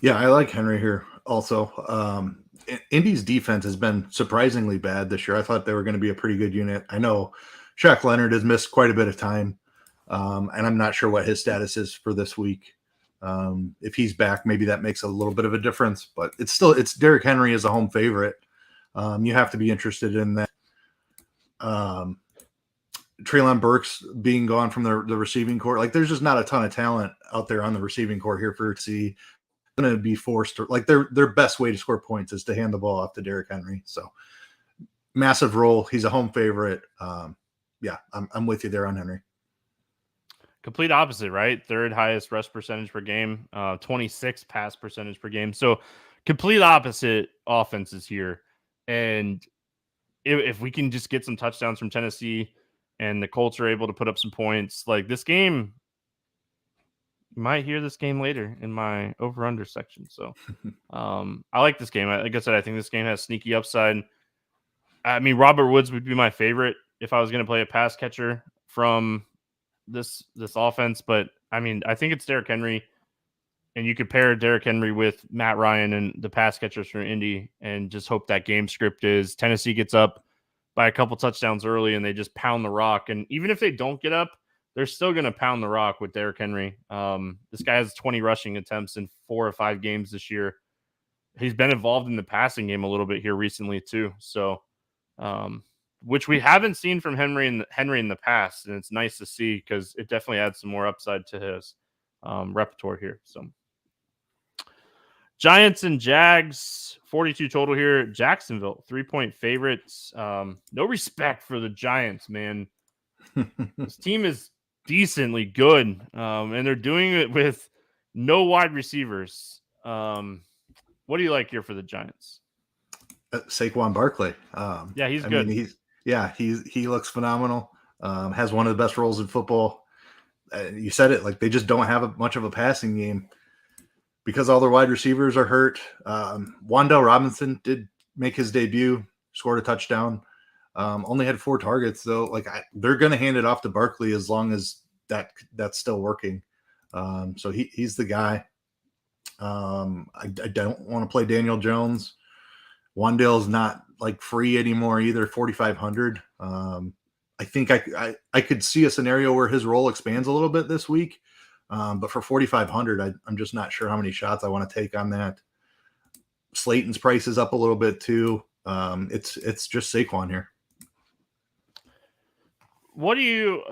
Yeah, I like Henry here also. Indy's defense has been surprisingly bad this year. I thought they were going to be a pretty good unit. I know Shaq Leonard has missed quite a bit of time, and I'm not sure what his status is for this week. If he's back, maybe that makes a little bit of a difference, but it's Derrick Henry as a home favorite. You have to be interested in that. Treylon Burks being gone from the receiving corps, like there's just not a ton of talent out there on the receiving corps here for see. Going to be forced to like their best way to score points is to hand the ball off to Derrick Henry. So massive role. He's a home favorite. Yeah, I'm with you there on Henry. Complete opposite, right? 3rd highest rush percentage per game, 26 pass percentage per game. So complete opposite offenses here. And if we can just get some touchdowns from Tennessee and the Colts are able to put up some points, like this game, you might hear this game later in my over-under section. So I like this game. Like I said, I think this game has sneaky upside. I mean, Robert Woods would be my favorite if I was going to play a pass catcher from this offense. But, I mean, I think it's Derrick Henry. And you could pair Derrick Henry with Matt Ryan and the pass catchers from Indy and just hope that game script is Tennessee gets up by a couple touchdowns early and they just pound the rock. And even if they don't get up, they're still going to pound the rock with Derrick Henry. This guy has 20 rushing attempts in 4 or 5 games this year. He's been involved in the passing game a little bit here recently too. So, which we haven't seen from Henry in the past. And it's nice to see because it definitely adds some more upside to his repertoire here. So Giants and Jags, 42 total here. Jacksonville, 3-point favorites. No respect for the Giants, man. This team is decently good, and they're doing it with no wide receivers. What do you like here for the Giants? Saquon Barkley. Yeah, he's good. He looks phenomenal. Has one of the best roles in football. You said it, like they just don't have much of a passing game because all their wide receivers are hurt. Wan'Dale Robinson did make his debut, scored a touchdown. Only had 4 targets though. Like they're going to hand it off to Barkley as long as that's still working. So he's the guy. I don't want to play Daniel Jones. Wan'Dale's not like free anymore either. 4,500. I think I could see a scenario where his role expands a little bit this week. But for 4,500, I'm just not sure how many shots I want to take on that. Slayton's price is up a little bit too. It's just Saquon here. What do you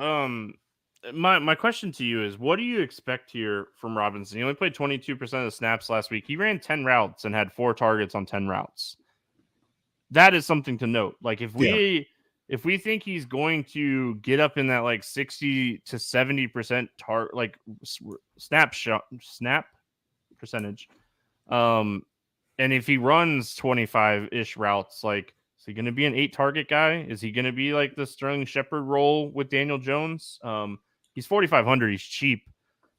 my question to you is, what do you expect here from Robinson? He only played 22% of the snaps last week. He ran 10 routes and had 4 targets on 10 routes. That is something to note. Like if we think he's going to get up in that like 60 to 70% snap percentage, and if he runs 25-ish routes, like, is he going to be an 8 target guy? Is he going to be like the Sterling Shepard role with Daniel Jones? He's 4,500. He's cheap.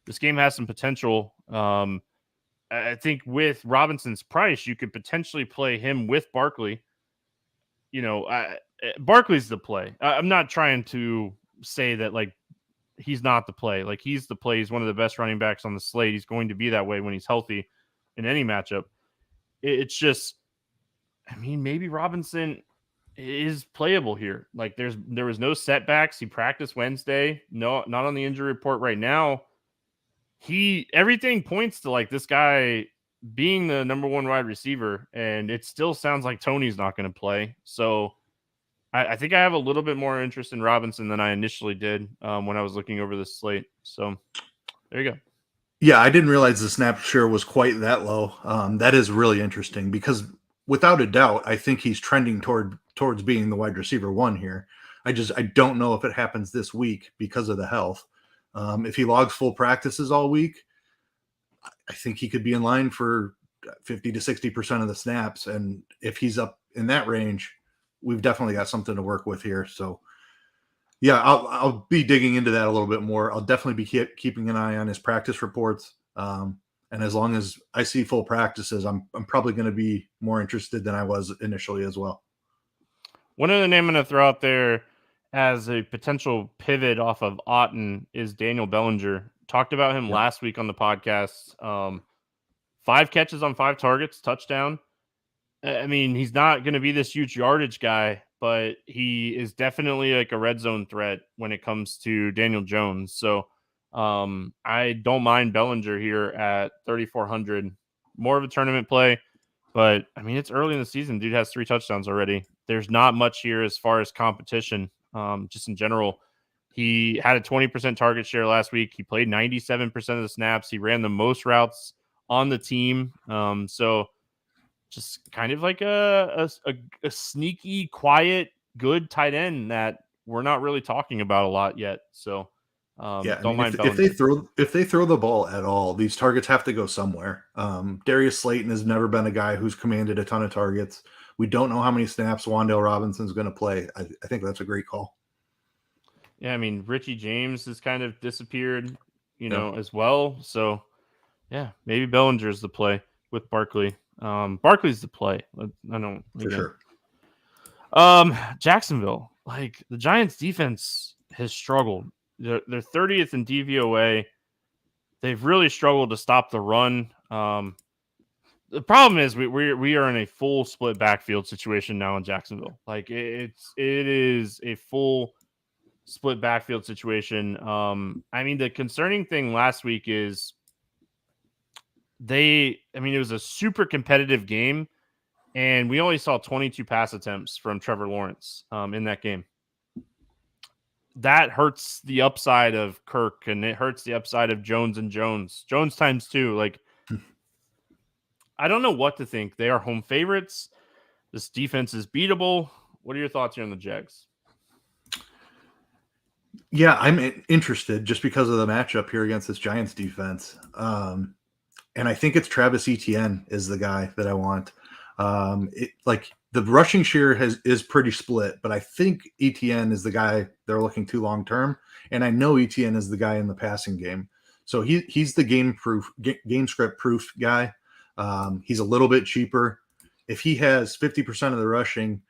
This game has some potential. I think with Robinson's price, you could potentially play him with Barkley. Barkley's the play. I'm not trying to say that like he's not the play. Like, he's the play. He's one of the best running backs on the slate. He's going to be that way when he's healthy in any matchup. It's just, I mean, maybe Robinson is playable here. Like, there was no setbacks. He practiced Wednesday. No, not on the injury report right now. Everything points to like this guy being the number 1 wide receiver, and it still sounds like Tony's not going to play. So I think I have a little bit more interest in Robinson than I initially did when I was looking over this slate. So there you go. Yeah, I didn't realize the snap share was quite that low. That is really interesting because without a doubt, I think he's trending towards being the wide receiver 1 here. I don't know if it happens this week because of the health. If he logs full practices all week, I think he could be in line for 50 to 60% of the snaps. And if he's up in that range, we've definitely got something to work with here. So yeah, I'll be digging into that a little bit more. I'll definitely be keeping an eye on his practice reports. And as long as I see full practices, I'm probably going to be more interested than I was initially as well. One other name I'm going to throw out there as a potential pivot off of Otten is Daniel Bellinger. Talked about him last week on the podcast. 5 catches on 5 targets, touchdown. I mean, he's not going to be this huge yardage guy, but he is definitely like a red zone threat when it comes to Daniel Jones. So I don't mind Bellinger here at 3,400. More of a tournament play, but I mean, it's early in the season. Dude has 3 touchdowns already. There's not much here as far as competition. Just in general, he had a 20% target share last week. He played 97% of the snaps. He ran the most routes on the team. So just kind of like a sneaky, quiet, good tight end that we're not really talking about a lot yet. So don't mind if they throw the ball at all, these targets have to go somewhere. Darius Slayton has never been a guy who's commanded a ton of targets. We don't know how many snaps Wan'Dale Robinson's going to play. I think that's a great call. Yeah, I mean, Richie James has kind of disappeared, as well. So yeah, maybe Bellinger's the play with Barkley. Barkley's the play. I don't for sure. Jacksonville, like the Giants defense has struggled. They're 30th in DVOA. They've really struggled to stop the run. The problem is we are in a full split backfield situation now in Jacksonville. Like it is a full split backfield situation. I mean, the concerning thing last week is it was a super competitive game, and we only saw 22 pass attempts from Trevor Lawrence in that game. That hurts the upside of Kirk, and it hurts the upside of Jones and Jones times 2. Like, I don't know what to think. They are home favorites. This defense is beatable. What are your thoughts here on the Jags? Yeah, I'm interested just because of the matchup here against this Giants defense. And I think it's Travis Etienne is the guy that I want. The rushing share is pretty split, but I think Etienne is the guy they're looking to long term, and I know Etienne is the guy in the passing game. So he's the game script proof guy. He's a little bit cheaper. If he has 50% of the rushing,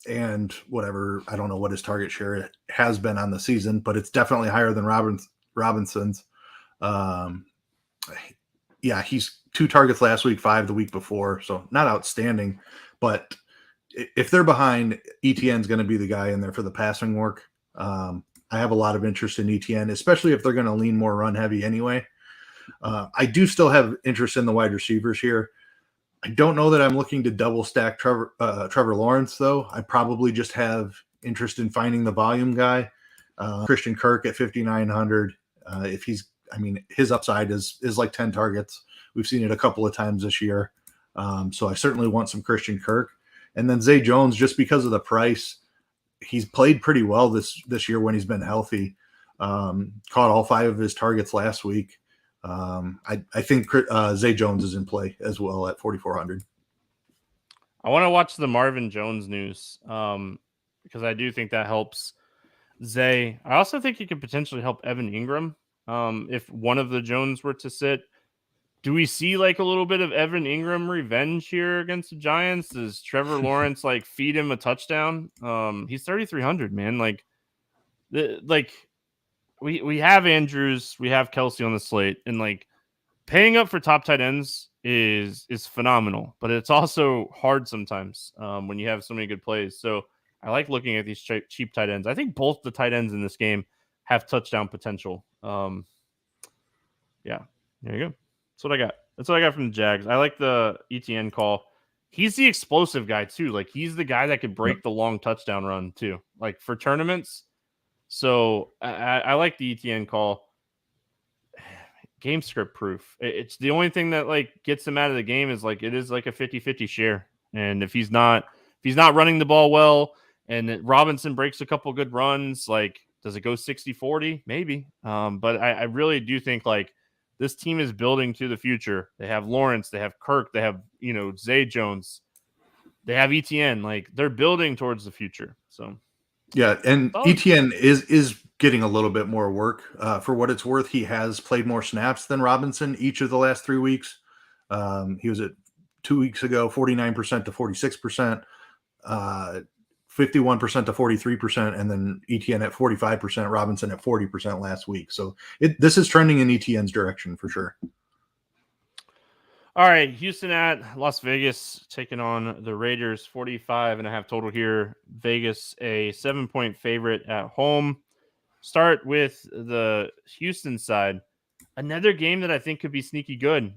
and whatever, I don't know what his target share has been on the season, but it's definitely higher than Robinson's. Yeah, he's 2 targets last week, 5 the week before, so not outstanding. But if they're behind, Etienne's going to be the guy in there for the passing work. I have a lot of interest in Etienne, especially if they're going to lean more run heavy anyway. I do still have interest in the wide receivers here. I don't know that I'm looking to double stack Trevor Lawrence, though. I probably just have interest in finding the volume guy. Christian Kirk at 5,900. If he's, I mean, his upside is like 10 targets. We've seen it a couple of times this year. So I certainly want some Christian Kirk. And then Zay Jones, just because of the price, he's played pretty well this year when he's been healthy. Caught all 5 of his targets last week. I think Zay Jones is in play as well at 4,400. I want to watch the Marvin Jones news because I do think that helps Zay. I also think he could potentially help Evan Ingram if one of the Jones were to sit. Do we see like a little bit of Evan Ingram revenge here against the Giants? Does Trevor Lawrence like feed him a touchdown? He's 3,300, man. Like we have Andrews, we have Kelsey on the slate, and like paying up for top tight ends is phenomenal, but it's also hard sometimes when you have so many good plays. So I like looking at these cheap tight ends. I think both the tight ends in this game have touchdown potential. Yeah, there you go. That's what I got. That's what I got from the Jags. I like the ETN call. He's the explosive guy too. Like he's the guy that could break the long touchdown run too, like for tournaments. So I like the ETN call. Game script proof. It's the only thing that like gets him out of the game is like it is like a 50-50 share. And if he's not running the ball well and Robinson breaks a couple good runs, like does it go 60-40? Maybe. But I really do think like this team is building to the future. They have Lawrence, they have Kirk, they have, Zay Jones, they have ETN. Like they're building towards the future. So yeah, and ETN is getting a little bit more work. For what it's worth, he has played more snaps than Robinson each of the last 3 weeks. He was at 2 weeks ago, 49% to 46%, 51% to 43%, and then ETN at 45%, Robinson at 40% last week. So this is trending in ETN's direction for sure. All right, Houston at Las Vegas taking on the Raiders, 45.5 total here. Vegas a 7-point favorite at home. Start with the Houston side. Another game that I think could be sneaky good.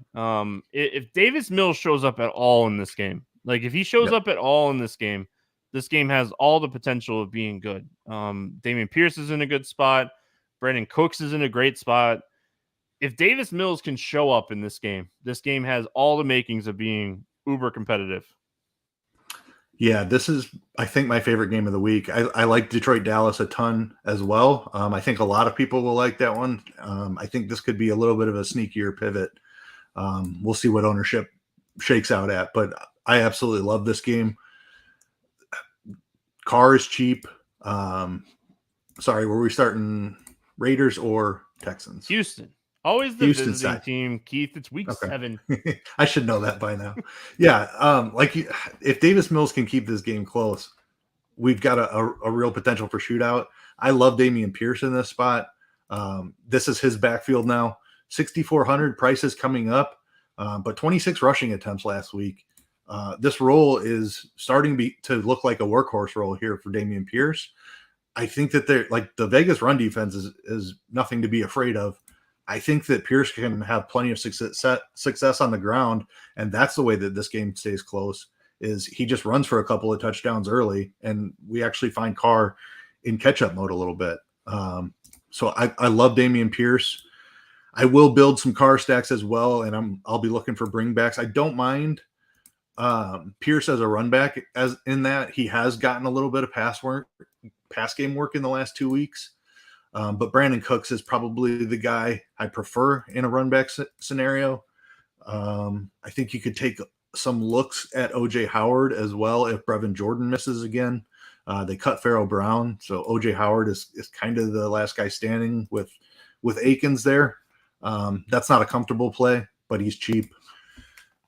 If Davis Mills shows up at all in this game, like if he shows up at all in this game has all the potential of being good. Dameon Pierce is in a good spot. Brandon Cooks is in a great spot. If Davis Mills can show up in this game has all the makings of being uber competitive. Yeah, this is, I think, my favorite game of the week. I like Detroit Dallas a ton as well. I think a lot of people will like that one. I think this could be a little bit of a sneakier pivot. We'll see what ownership shakes out at, but I absolutely love this game. Carr is cheap. Sorry, were we starting Raiders or Texans? Houston. Always the Houston visiting side. team, Keith. It's week 7. I should know that by now. Yeah, if Davis Mills can keep this game close, we've got a real potential for shootout. I love Dameon Pierce in this spot. This is his backfield now. 6,400 prices coming up, but 26 rushing attempts last week. This role is starting to look like a workhorse role here for Dameon Pierce. I think that the Vegas run defense is nothing to be afraid of. I think that Pierce can have plenty of success on the ground, and that's the way that this game stays close, is he just runs for a couple of touchdowns early, and we actually find Carr in catch-up mode a little bit. So I love Dameon Pierce. I will build some Carr stacks as well, and I'll be looking for bringbacks. I don't mind Pierce as a run back, as in that he has gotten a little bit of pass game work in the last 2 weeks. But Brandon Cooks is probably the guy I prefer in a run back scenario. I think you could take some looks at OJ Howard as well if Brevin Jordan misses again. They cut Pharaoh Brown, so OJ Howard is kind of the last guy standing with Akins there. That's not a comfortable play, but he's cheap.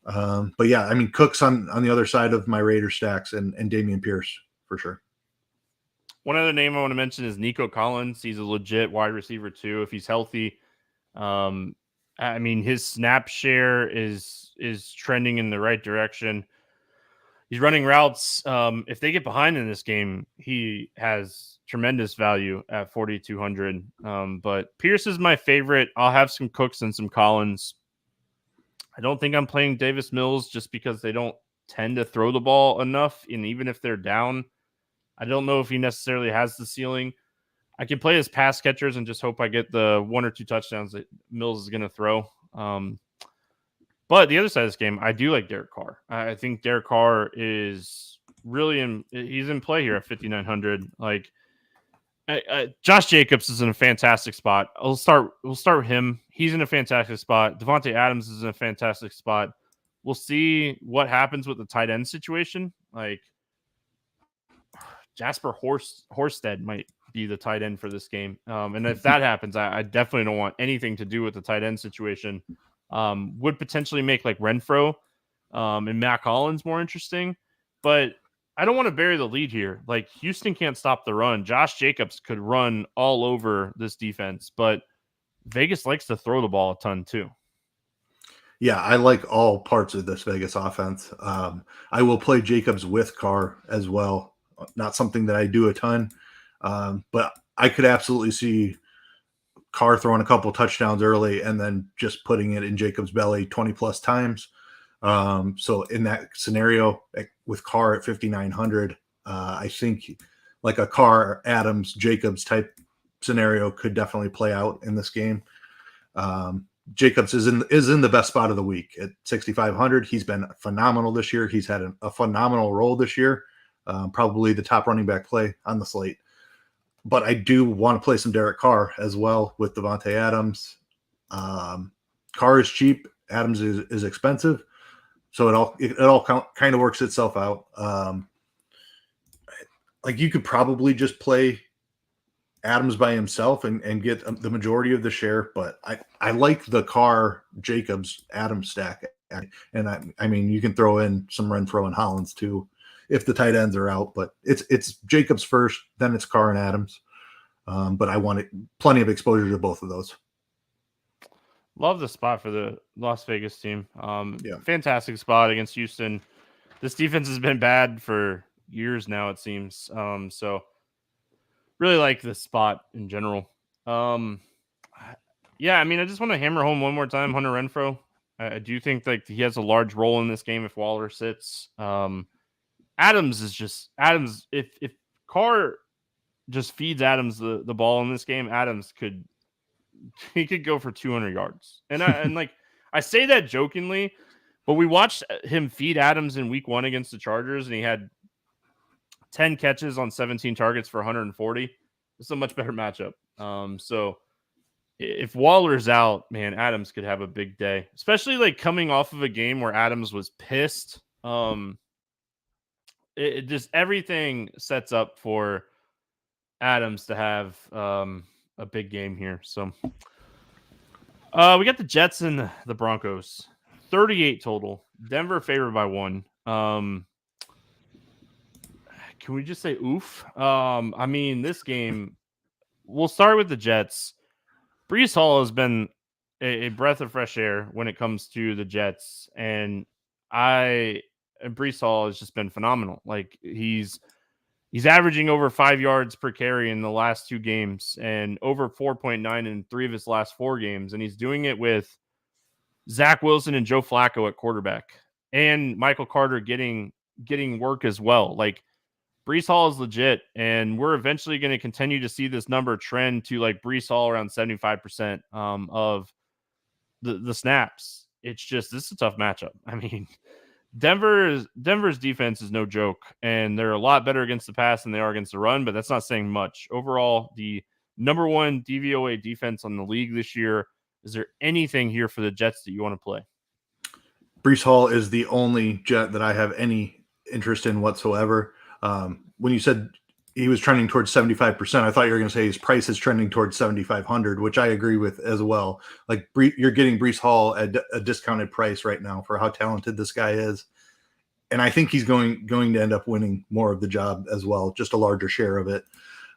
But yeah, I mean, Cooks on the other side of my Raider stacks and Dameon Pierce for sure. One other name I want to mention is Nico Collins. He's a legit wide receiver too, if he's healthy. I mean, his snap share is trending in the right direction. He's running routes. If they get behind in this game, he has tremendous value at 4,200. But Pierce is my favorite. I'll have some Cooks and some Collins. I don't think I'm playing Davis Mills just because they don't tend to throw the ball enough. And even if they're down, I don't know if he necessarily has the ceiling. I can play as pass catchers and just hope I get the 1 or 2 touchdowns that Mills is going to throw. But the other side of this game, I do like Derek Carr. I think Derek Carr is really he's in play here at 5,900. Like Josh Jacobs is in a fantastic spot. We'll start with him. He's in a fantastic spot. Devontae Adams is in a fantastic spot. We'll see what happens with the tight end situation. Like Jasper Horsted might be the tight end for this game. And if that happens, I definitely don't want anything to do with the tight end situation. Would potentially make like Renfro and Mac Hollins more interesting, but I don't want to bury the lead here. Like Houston can't stop the run. Josh Jacobs could run all over this defense, but Vegas likes to throw the ball a ton too. Yeah, I like all parts of this Vegas offense. I will play Jacobs with Carr as well. Not something that I do a ton, but I could absolutely see Carr throwing a couple touchdowns early and then just putting it in Jacobs' belly 20 plus times. So in that scenario with Carr at 5,900, I think like a Carr, Adams, Jacobs type scenario could definitely play out in this game. Jacobs is in the best spot of the week at 6,500. He's been phenomenal this year. He's had a phenomenal role this year. Probably the top running back play on the slate. But I do want to play some Derek Carr as well with Devontae Adams. Carr is cheap. Adams is expensive. So it all kind of works itself out. Like you could probably just play Adams by himself and get the majority of the share. But I like the Carr, Jacobs, Adams stack. And I mean, you can throw in some Renfro and Hollins too, if the tight ends are out, but it's Jacobs first, then it's Carr and Adams. But I wanted plenty of exposure to both of those. Love the spot for the Las Vegas team. Yeah. Fantastic spot against Houston. This defense has been bad for years now, it seems. So really like this spot in general. Yeah, I mean, I just want to hammer home one more time Hunter Renfro. I do think like he has a large role in this game if Waller sits. Adams is just Adams. If Carr just feeds Adams the ball in this game, Adams could go for 200 yards. And like I say that jokingly, but we watched him feed Adams in week 1 against the Chargers, and he had 10 catches on 17 targets for 140. It's a much better matchup. So if Waller's out, man, Adams could have a big day, especially like coming off of a game where Adams was pissed. It just everything sets up for Adams to have a big game here. So we got the Jets and the Broncos, 38 total. Denver favored by 1. Can we just say oof? I mean, this game, we'll start with the Jets. Breece Hall has been a breath of fresh air when it comes to the Jets, and Breece Hall has just been phenomenal. Like he's averaging over 5 yards per carry in the last 2 games and over 4.9 in 3 of his last 4 games. And he's doing it with Zach Wilson and Joe Flacco at quarterback and Michael Carter getting work as well. Like Breece Hall is legit, and we're eventually going to continue to see this number trend to like Breece Hall around 75% of the snaps. It's just, this is a tough matchup. I mean, Denver's defense is no joke, and they're a lot better against the pass than they are against the run, but that's not saying much. Overall, the number 1 DVOA defense on the league this year. Is there anything here for the Jets that you want to play? Breece Hall is the only Jet that I have any interest in whatsoever. When you said he was trending towards 75%, I thought you were going to say his price is trending towards 7,500, which I agree with as well. Like you're getting Breece Hall at a discounted price right now for how talented this guy is. And I think he's going to end up winning more of the job as well, just a larger share of it.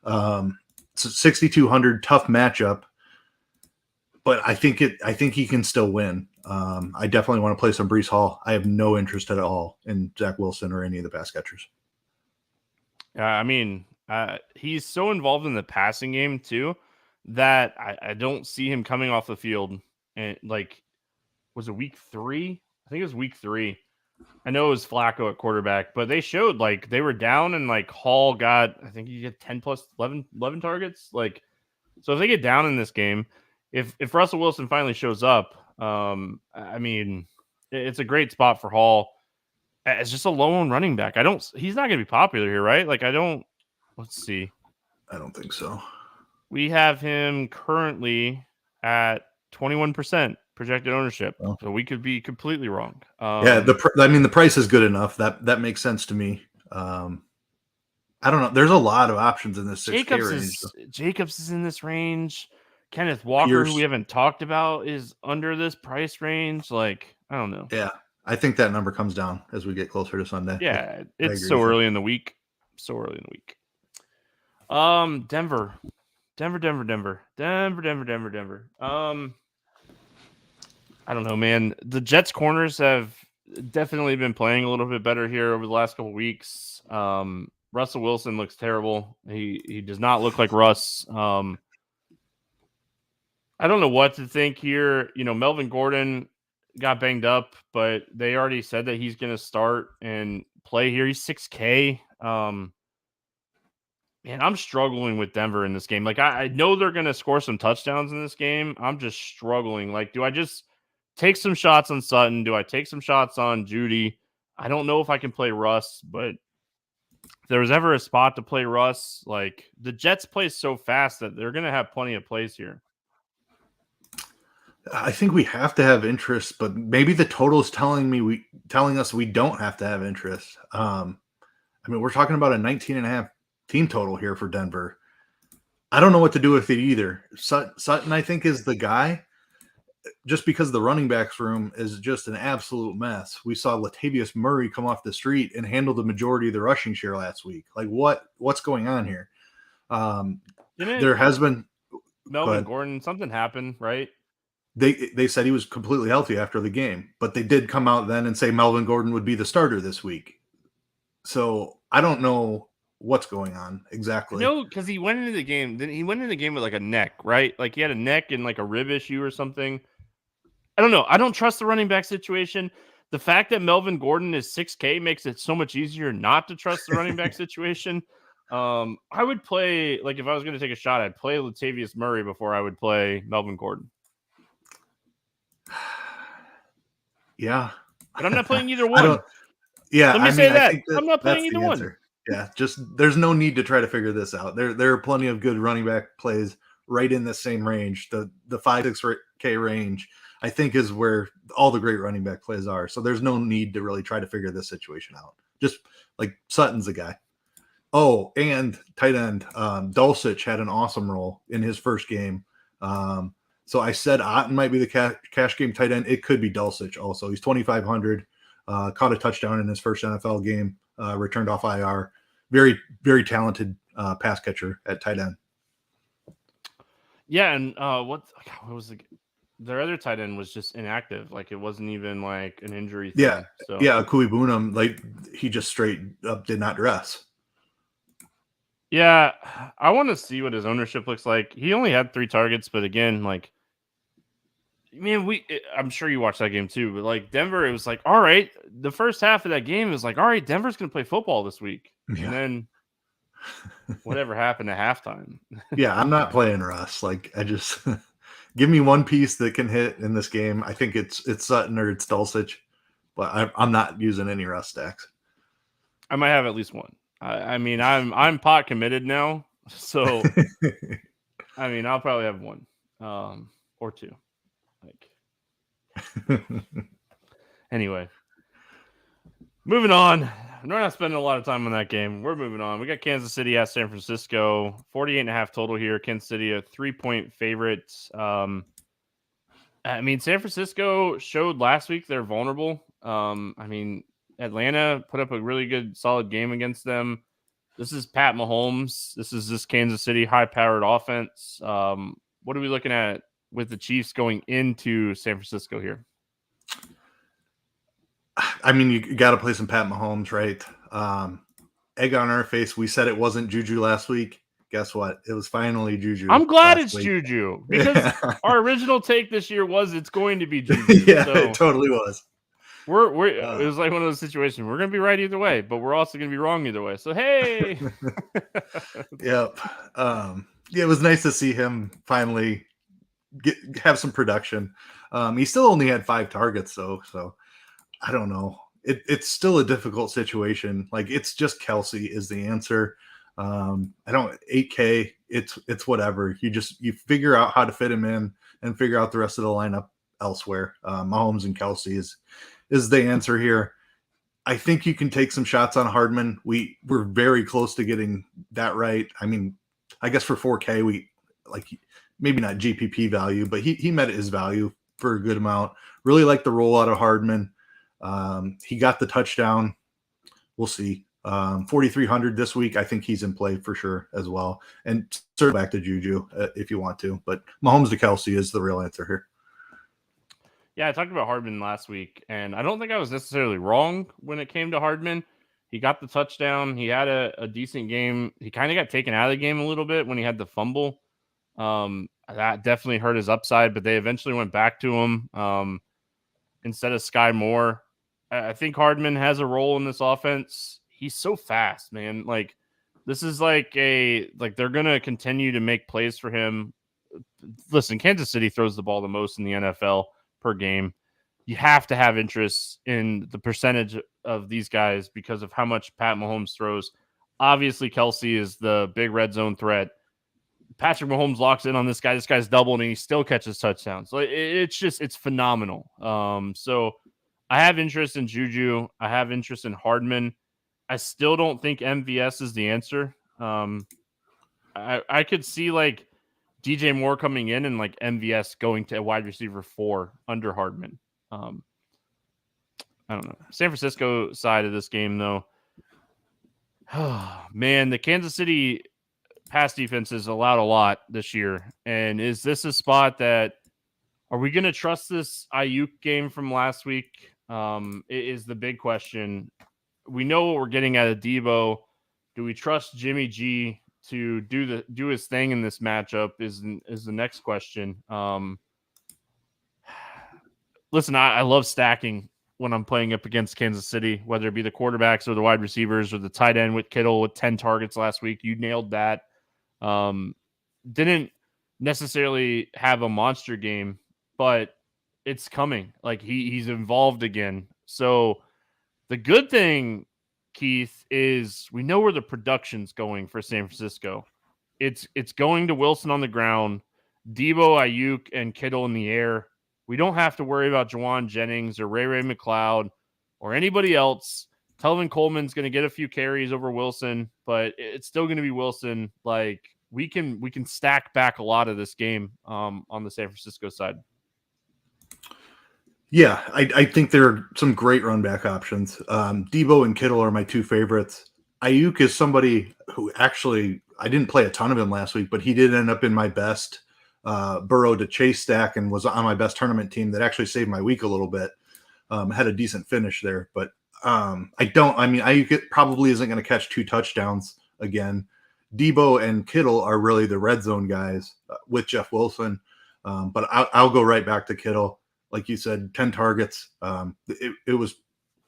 So 6,200, tough matchup, but I think he can still win. I definitely want to play some Breece Hall. I have no interest at all in Zach Wilson or any of the pass catchers. I mean, he's so involved in the passing game too that I don't see him coming off the field. And like, was it week 3? I think it was week 3 I know it was Flacco at quarterback, but they showed like they were down and like Hall got, I think he get 10 plus 11 targets. Like, so if they get down in this game, if Russell Wilson finally shows up, I mean, it's a great spot for Hall. It's just a lone running back. He's not going to be popular here, right? Like, let's see. I don't think so. We have him currently at 21% projected ownership. Oh. So we could be completely wrong. The price is good enough. That makes sense to me. I don't know. There's a lot of options in this 6K range. Jacobs is in this range. Kenneth Walker, who we haven't talked about, is under this price range. Like, I don't know. Yeah, I think that number comes down as we get closer to Sunday. Yeah, it's so early in the week. Denver. I don't know, man. The Jets corners have definitely been playing a little bit better here over the last couple weeks. Russell Wilson looks terrible. He does not look like Russ. I don't know what to think here. You know, Melvin Gordon got banged up, but they already said that he's going to start and play here. He's 6K. Man, I'm struggling with Denver in this game. Like, I know they're going to score some touchdowns in this game. I'm just struggling. Like, do I just take some shots on Sutton? Do I take some shots on Judy? I don't know if I can play Russ, but if there was ever a spot to play Russ, like, the Jets play so fast that they're going to have plenty of plays here. I think we have to have interest, but maybe the total is telling us we don't have to have interest. I mean, we're talking about a 19.5 team total here for Denver. I don't know what to do with it either. Sutton, I think, is the guy, just because the running backs room is just an absolute mess. We saw Latavius Murray come off the street and handle the majority of the rushing share last week. Like, what's going on here? There has been Melvin Gordon, something happened, right? They said he was completely healthy after the game, but they did come out then and say Melvin Gordon would be the starter this week. So I don't know what's going on exactly. No, because he went into the game. Then he went into the game with like a neck, right? Like he had a neck and like a rib issue or something. I don't know. I don't trust the running back situation. The fact that Melvin Gordon is 6K makes it so much easier not to trust the running back situation. I would play, like, if I was going to take a shot, I'd play Latavius Murray before I would play Melvin Gordon. Yeah. But I'm not playing either one. Let me say that. I'm not playing either one. Yeah, just there's no need to try to figure this out. There are plenty of good running back plays right in the same range. The 5-6K range, I think, is where all the great running back plays are. So there's no need to really try to figure this situation out. Just like Sutton's the guy. Oh, and tight end Dulcich had an awesome role in his first game. So I said Otten might be the cash game tight end. It could be Dulcich also. He's 2,500. Caught a touchdown in his first NFL game. Returned off IR. Very, very talented pass catcher at tight end. Yeah, and what was their other tight end was just inactive. Like, it wasn't even like an injury thing. Yeah, so. Yeah, Akui Bunam, like, he just straight up did not dress. Yeah, I want to see what his ownership looks like. He only had 3 targets, but again, like, man, I'm sure you watched that game too, but like Denver, it was like, all right, the first half of that game was like, all right, Denver's going to play football this week. Yeah. And then whatever happened at halftime. Yeah, I'm not playing Russ. Like, I just give me one piece that can hit in this game. I think it's Sutton or it's Dulcich, but I'm not using any Russ stacks. I might have at least one. I mean, I'm pot committed now, so I mean, I'll probably have one or two. Like, anyway, moving on. We're not spending a lot of time on that game. We're moving on. We got Kansas City at San Francisco, 48.5 total here. Kansas City a 3-point favorite. I mean, San Francisco showed last week they're vulnerable. I mean, Atlanta put up a really good, solid game against them. This is Pat Mahomes. This is this Kansas City high-powered offense. What are we looking at with the Chiefs going into San Francisco here? I mean, you got to play some Pat Mahomes, right? Egg on our face. We said it wasn't Juju last week. Guess what? It was finally Juju. I'm glad it's Juju because our original take this year was it's going to be Juju. Yeah, so. It totally was. It was like one of those situations. We're gonna be right either way, but we're also gonna be wrong either way. So hey, Yep. Yeah, it was nice to see him finally have some production. He still only had 5 targets though, so I don't know. It's still a difficult situation. Like it's just Kelsey is the answer. I don't 8K. It's whatever. You figure out how to fit him in and figure out the rest of the lineup elsewhere. Mahomes and Kelsey is the answer here. I think you can take some shots on Hardman. We're very close to getting that right. I mean, I guess for 4K, we like maybe not GPP value, but he met his value for a good amount. Really like the rollout of Hardman. He got the touchdown. We'll see. 4,300 this week. I think he's in play for sure as well. And circle back to Juju if you want to. But Mahomes to Kelsey is the real answer here. Yeah, I talked about Hardman last week, and I don't think I was necessarily wrong when it came to Hardman. He got the touchdown. He had a decent game. He kind of got taken out of the game a little bit when he had the fumble. That definitely hurt his upside, but they eventually went back to him instead of Sky Moore. I think Hardman has a role in this offense. He's so fast, man. Like this is like they're going to continue to make plays for him. Listen, Kansas City throws the ball the most in the NFL per game. You have to have interest in the percentage of these guys because of how much Pat Mahomes throws. Obviously, Kelsey is the big red zone threat. Patrick Mahomes locks in on this guy. This guy's doubled, and he still catches touchdowns. So it's phenomenal. So I have interest in Juju. I have interest in Hardman. I still don't think MVS is the answer. I could see like DJ Moore coming in and like MVS going to a wide receiver 4 under Hardman. I don't know. San Francisco side of this game, though. Man, the Kansas City pass defense has allowed a lot this year. And is this a spot that are we going to trust this Ayuk game from last week? Is the big question. We know what we're getting out of Debo. Do we trust Jimmy G to do his thing in this matchup is the next question. Listen, I love stacking when I'm playing up against Kansas City, whether it be the quarterbacks or the wide receivers or the tight end with Kittle with 10 targets last week. You nailed that. Didn't necessarily have a monster game, but it's coming. Like he's involved again. So the good thing, Keith, is we know where the production's going for San Francisco. It's going to Wilson on the ground, Debo, Ayuk, and Kittle in the air. We don't have to worry about Juwan Jennings or Ray McLeod or anybody else. Telvin Coleman's going to get a few carries over Wilson, but it's still going to be Wilson. Like we can stack back a lot of this game on the San Francisco side. Yeah, I think there are some great run back options. Debo and Kittle are my 2 favorites. Ayuk is somebody who actually I didn't play a ton of him last week, but he did end up in my best Burrow to Chase stack and was on my best tournament team that actually saved my week a little bit. Had a decent finish there, but Ayuk probably isn't going to catch 2 touchdowns again. Debo and Kittle are really the red zone guys with Jeff Wilson, but I'll go right back to Kittle. Like you said, 10 targets. It was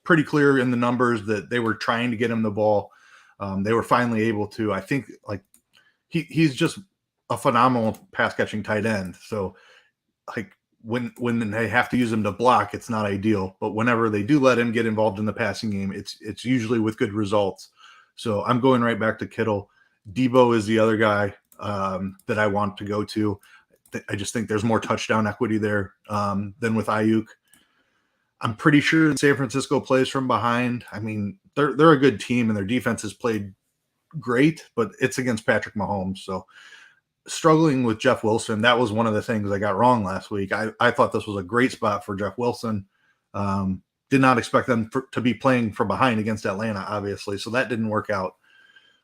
pretty clear in the numbers that they were trying to get him the ball. They were finally able to. I think like he's just a phenomenal pass catching tight end. So like when they have to use him to block, it's not ideal. But whenever they do let him get involved in the passing game, it's usually with good results. So I'm going right back to Kittle. Debo is the other guy that I want to go to. I just think there's more touchdown equity there than with Ayuk. I'm pretty sure San Francisco plays from behind. I mean, they're a good team and their defense has played great, but it's against Patrick Mahomes. So struggling with Jeff Wilson, that was one of the things I got wrong last week. I thought this was a great spot for Jeff Wilson. Did not expect them to be playing from behind against Atlanta, obviously. So that didn't work out.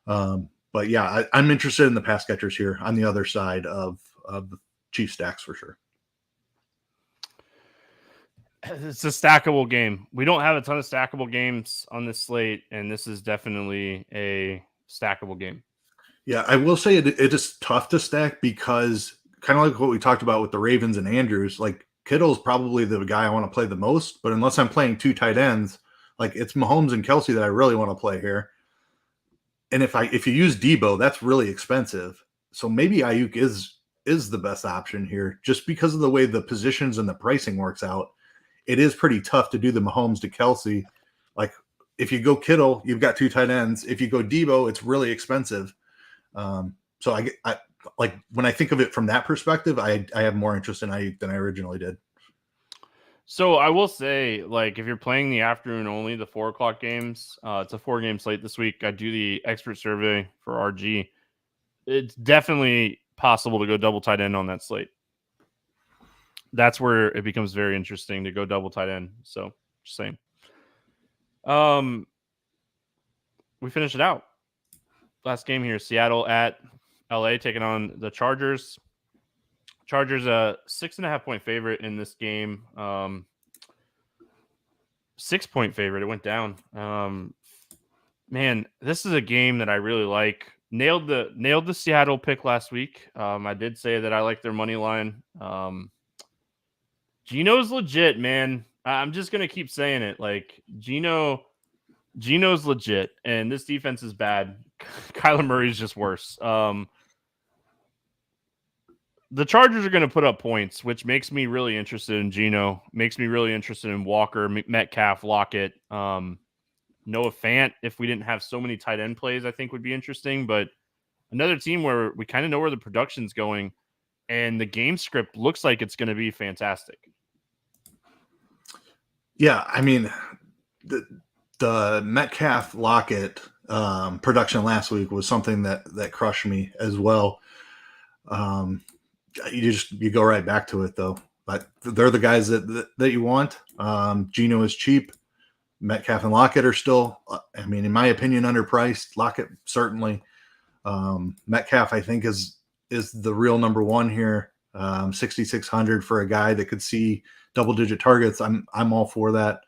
But yeah, I'm interested in the pass catchers here on the other side of the Chief stacks for sure. It's a stackable game. We don't have a ton of stackable games on this slate, and this is definitely a stackable game. Yeah, I will say it is tough to stack because kind of like what we talked about with the Ravens and Andrews, like Kittle's probably the guy I want to play the most, but unless I'm playing 2 tight ends, like it's Mahomes and Kelsey that I really want to play here. And if you use Debo, that's really expensive. So maybe Ayuk is the best option here, just because of the way the positions and the pricing works out. It is pretty tough to do the Mahomes to Kelsey. Like if you go Kittle, you've got 2 tight ends. If you go Debo, it's really expensive. So I like when I think of it from that perspective, I have more interest in Ayuk than I originally did. So I will say, like, if you're playing the afternoon only, the 4:00 games, it's a 4-game slate this week. I do the expert survey for RG. It's definitely possible to go double tight end on that slate. That's where it becomes very interesting to go double tight end. So just saying. We finished it out. Last game here, Seattle at LA taking on the Chargers. Chargers a 6.5-point favorite in this game. 6-point favorite. It went down. Man, this is a game that I really like. Nailed the Seattle pick last week. I did say that I like their money line. Geno's legit, man. I'm just gonna keep saying it. Like Geno's legit, and this defense is bad. Kyler Murray's just worse. The Chargers are going to put up points, which makes me really interested in Geno. Makes me really interested in Walker, Metcalf, Lockett, Noah Fant. If we didn't have so many tight end plays, I think would be interesting. But another team where we kind of know where the production's going, and the game script looks like it's going to be fantastic. Yeah, I mean, the Metcalf Lockett production last week was something that crushed me as well. You go right back to it though. But they're the guys that you want. Geno is cheap. Metcalf and Lockett are still, I mean, in my opinion, underpriced. Lockett certainly. Metcalf, I think, is the real number one here. 6,600 for a guy that could see double-digit targets. I'm all for that.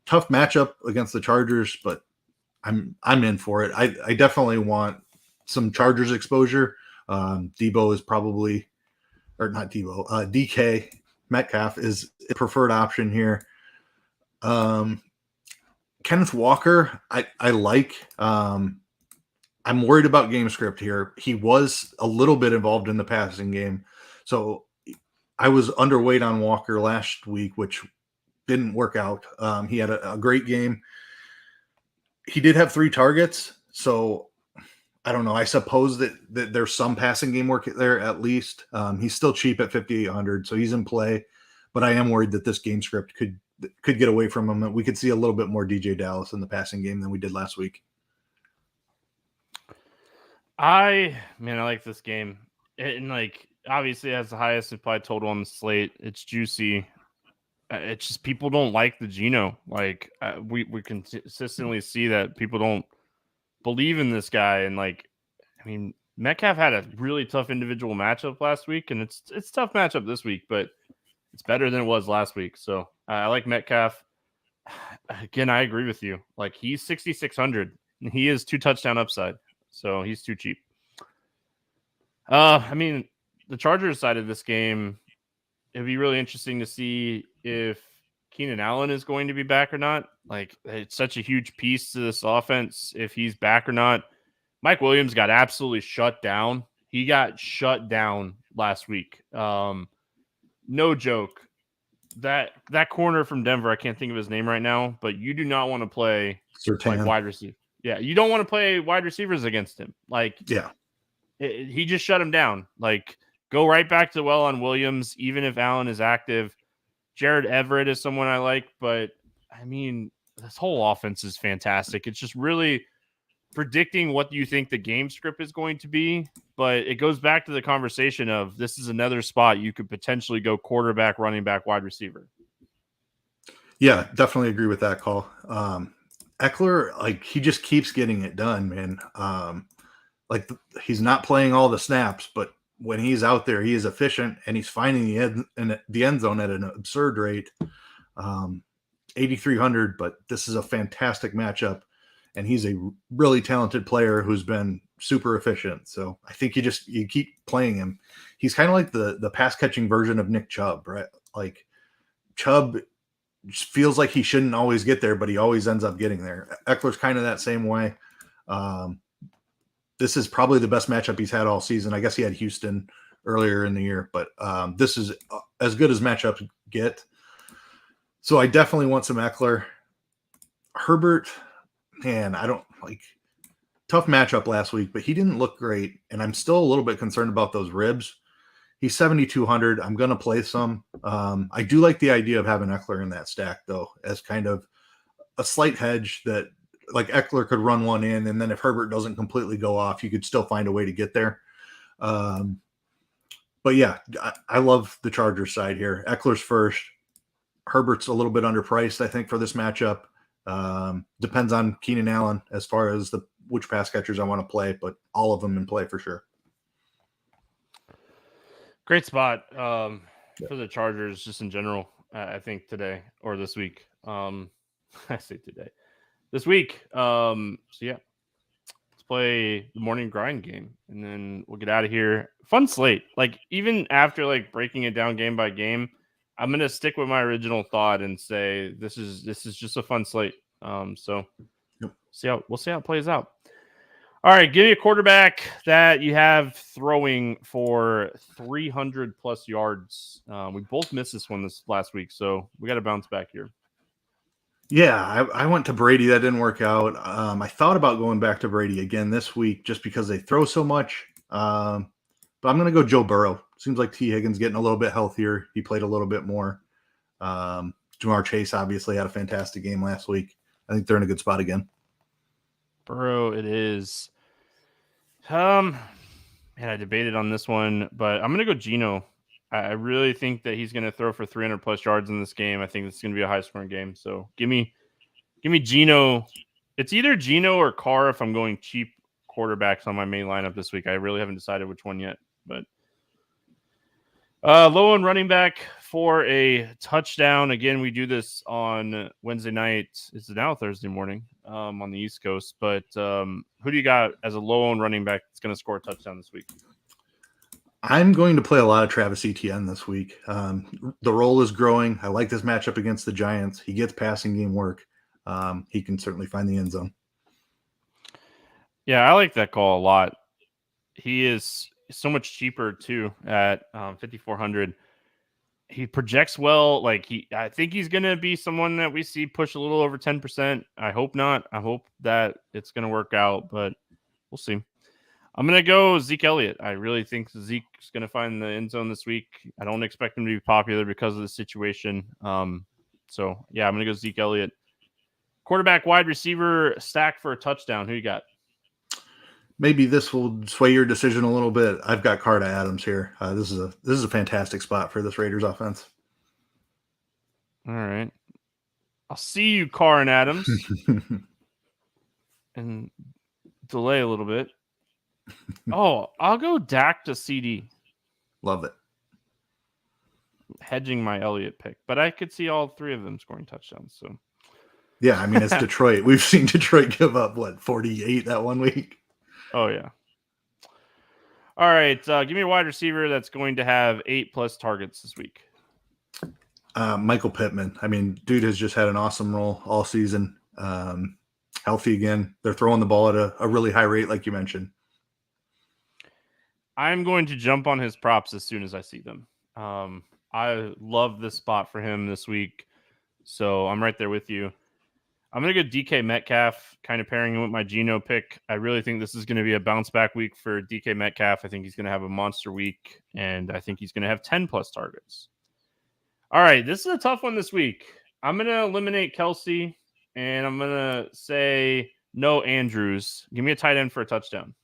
Tough matchup against the Chargers, but I'm in for it. I definitely want some Chargers exposure. Debo is probably, or not Debo, DK Metcalf is a preferred option here. Kenneth Walker, I like. I'm worried about game script here. He was a little bit involved in the passing game. So I was underweight on Walker last week, which didn't work out. He had a great game. He did have 3 targets. So I don't know. I suppose that there's some passing game work there at least. He's still cheap at 5,800, so he's in play. But I am worried that this game script could get away from him, and we could see a little bit more DJ Dallas in the passing game than we did last week. I like this game. And like obviously it has the highest implied total on the slate. It's juicy. It's just people don't like the Geno. Like we consistently see that people don't believe in this guy. And like, I mean, Metcalf had a really tough individual matchup last week, and it's a tough matchup this week, but it's better than it was last week. So I like Metcalf. Again, I agree with you. Like he's 6,600. He is 2 touchdown upside, so he's too cheap. I mean, the Chargers side of this game, it'd be really interesting to see if Keenan Allen is going to be back or not. Like, it's such a huge piece to this offense if he's back or not. Mike Williams got absolutely shut down. He got shut down last week. No joke. That corner from Denver, I can't think of his name right now, but you do not want to play like wide receiver. Yeah, you don't want to play wide receivers against him. Like, yeah, he just shut him down. Like, go right back to well on Williams, even if Allen is active. Jared Everett is someone I like, but I mean, this whole offense is fantastic. It's just really predicting what you think the game script is going to be, but it goes back to the conversation of this is another spot you could potentially go quarterback, running back, wide receiver. Yeah, definitely agree with that call. Eckler, like he just keeps getting it done, man. He's not playing all the snaps, but when he's out there, he is efficient and he's finding the end zone at an absurd rate. 8,300, but this is a fantastic matchup, and he's a really talented player who's been super efficient. So I think you keep playing him. He's kind of like the pass catching version of Nick Chubb, right? Like Chubb just feels like he shouldn't always get there, but he always ends up getting there. Eckler's kind of that same way. This is probably the best matchup he's had all season. I guess he had Houston earlier in the year, but this is as good as matchups get. So I definitely want some Eckler. Herbert, man, I don't like tough matchup last week, but he didn't look great. And I'm still a little bit concerned about those ribs. He's 7,200. I'm going to play some. I do like the idea of having Eckler in that stack, though, as kind of a slight hedge that like Eckler could run one in. And then if Herbert doesn't completely go off, you could still find a way to get there. But yeah, I love the Chargers side here. Eckler's first. Herbert's a little bit underpriced, I think, for this matchup. Depends on Keenan Allen as far as which pass catchers I want to play, but all of them in play for sure. Great spot for the Chargers just in general, I think today or this week. I say today. This week. So yeah, let's play the morning grind game and then we'll get out of here. Fun slate. Like even after like breaking it down game by game, I'm going to stick with my original thought and say this is just a fun slate. So we'll see how it plays out. All right, give me a quarterback that you have throwing for 300 plus yards. We both missed this one this last week, so we got to bounce back here. Yeah, I went to Brady. That didn't work out. I thought about going back to Brady again this week just because they throw so much. But I'm going to go Joe Burrow. Seems like T. Higgins getting a little bit healthier. He played a little bit more. Jamar Chase obviously had a fantastic game last week. I think they're in a good spot again. Burrow, it is. Man, I debated on this one, but I'm going to go Geno. I really think that he's going to throw for 300 plus yards in this game. I think it's going to be a high scoring game. So give me Geno. It's either Geno or Carr if I'm going cheap quarterbacks on my main lineup this week. I really haven't decided which one yet, but low on running back for a touchdown. Again, we do this on Wednesday night. It's now Thursday morning on the East Coast. But who do you got as a low on running back that's going to score a touchdown this week? I'm going to play a lot of Travis Etienne this week. The role is growing. I like this matchup against the Giants. He gets passing game work. He can certainly find the end zone. Yeah, I like that call a lot. He is so much cheaper too at 5,400. He projects well. I think he's going to be someone that we see push a little over 10%. I hope not. I hope that it's going to work out, but we'll see. I'm going to go Zeke Elliott. I really think Zeke's going to find the end zone this week. I don't expect him to be popular because of the situation. So yeah, I'm going to go Zeke Elliott. Quarterback, wide receiver, stack for a touchdown. Who you got? Maybe this will sway your decision a little bit. I've got Carter Adams here. This is a fantastic spot for this Raiders offense. All right. I'll see you, Carr and Adams. And delay a little bit. Oh, I'll go Dak to CD. Love it. Hedging my Elliott pick. But I could see all three of them scoring touchdowns. So yeah, I mean, it's Detroit. We've seen Detroit give up, 48 that one week? Oh, yeah. All right. Give me a wide receiver that's going to have 8+ targets this week. Michael Pittman. I mean, dude has just had an awesome role all season. Healthy again. They're throwing the ball at a really high rate, like you mentioned. I'm going to jump on his props as soon as I see them. I love this spot for him this week. So I'm right there with you. I'm going to go DK Metcalf, kind of pairing him with my Geno pick. I really think this is going to be a bounce back week for DK Metcalf. I think he's going to have a monster week, and I think he's going to have 10+ targets. All right, this is a tough one this week. I'm going to eliminate Kelsey, and I'm going to say no Andrews. Give me a tight end for a touchdown.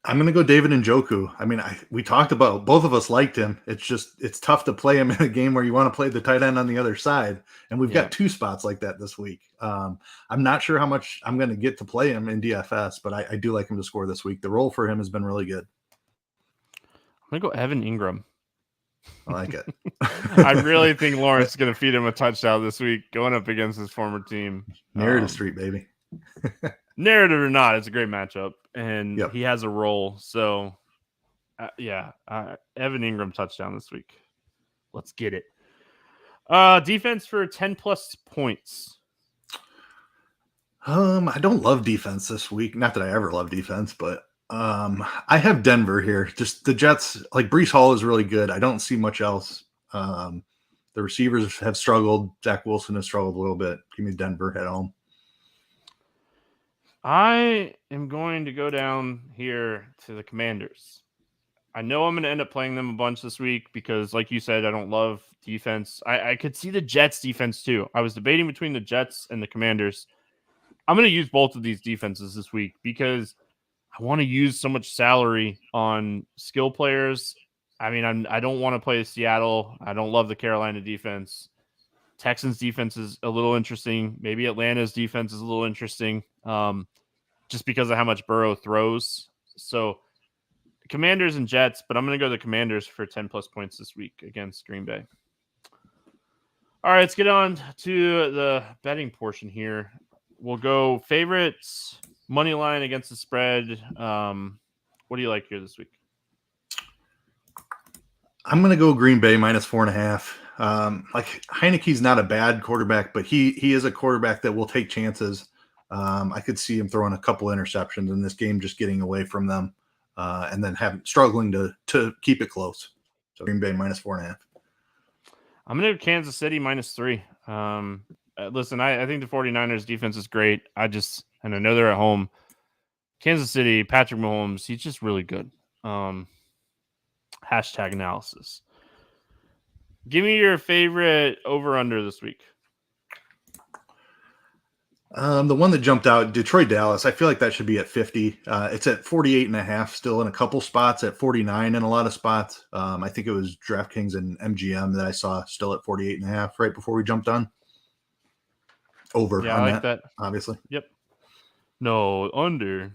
I'm going to go David Njoku. I mean, we talked about, both of us liked him. It's tough to play him in a game where you want to play the tight end on the other side. And we've got two spots like that this week. I'm not sure how much I'm going to get to play him in DFS, but I do like him to score this week. The role for him has been really good. I'm going to go Evan Ingram. I like it. I really think Lawrence is going to feed him a touchdown this week going up against his former team. Narrative Street, baby. Narrative or not, it's a great matchup, and he has a role. So, Evan Ingram touchdown this week. Let's get it. Defense for 10 plus points. I don't love defense this week. Not that I ever love defense, but I have Denver here. Just the Jets, like Breece Hall is really good. I don't see much else. The receivers have struggled. Zach Wilson has struggled a little bit. Give me Denver at home. I am going to go down here to the Commanders. I know I'm going to end up playing them a bunch this week because, like you said, I don't love defense. I could see the Jets defense too. I was debating between the Jets and the Commanders. I'm going to use both of these defenses this week because I want to use so much salary on skill players. I mean, I don't want to play Seattle. I don't love the Carolina defense. Texans defense is a little interesting. Maybe Atlanta's defense is a little interesting just because of how much Burrow throws. So Commanders and Jets, but I'm going to go the Commanders for 10 plus points this week against Green Bay. All right, let's get on to the betting portion here. We'll go favorites, money line against the spread. What do you like here this week? I'm going to go Green Bay minus 4.5. Like Heineke's not a bad quarterback, but he is a quarterback that will take chances. I could see him throwing a couple interceptions in this game, just getting away from them. And then struggling to keep it close. So Green Bay minus 4.5. I'm going to go Kansas City minus 3. Listen, I think the 49ers defense is great. And I know they're at home. Kansas City, Patrick Mahomes, he's just really good. Hashtag analysis. Give me your favorite over-under this week. The one that jumped out, Detroit Dallas, I feel like that should be at 50. It's at 48.5 still in a couple spots, at 49 in a lot of spots. I think it was DraftKings and MGM that I saw still at 48.5 right before we jumped on. Over yeah, on I like that, obviously. Yep. No, under.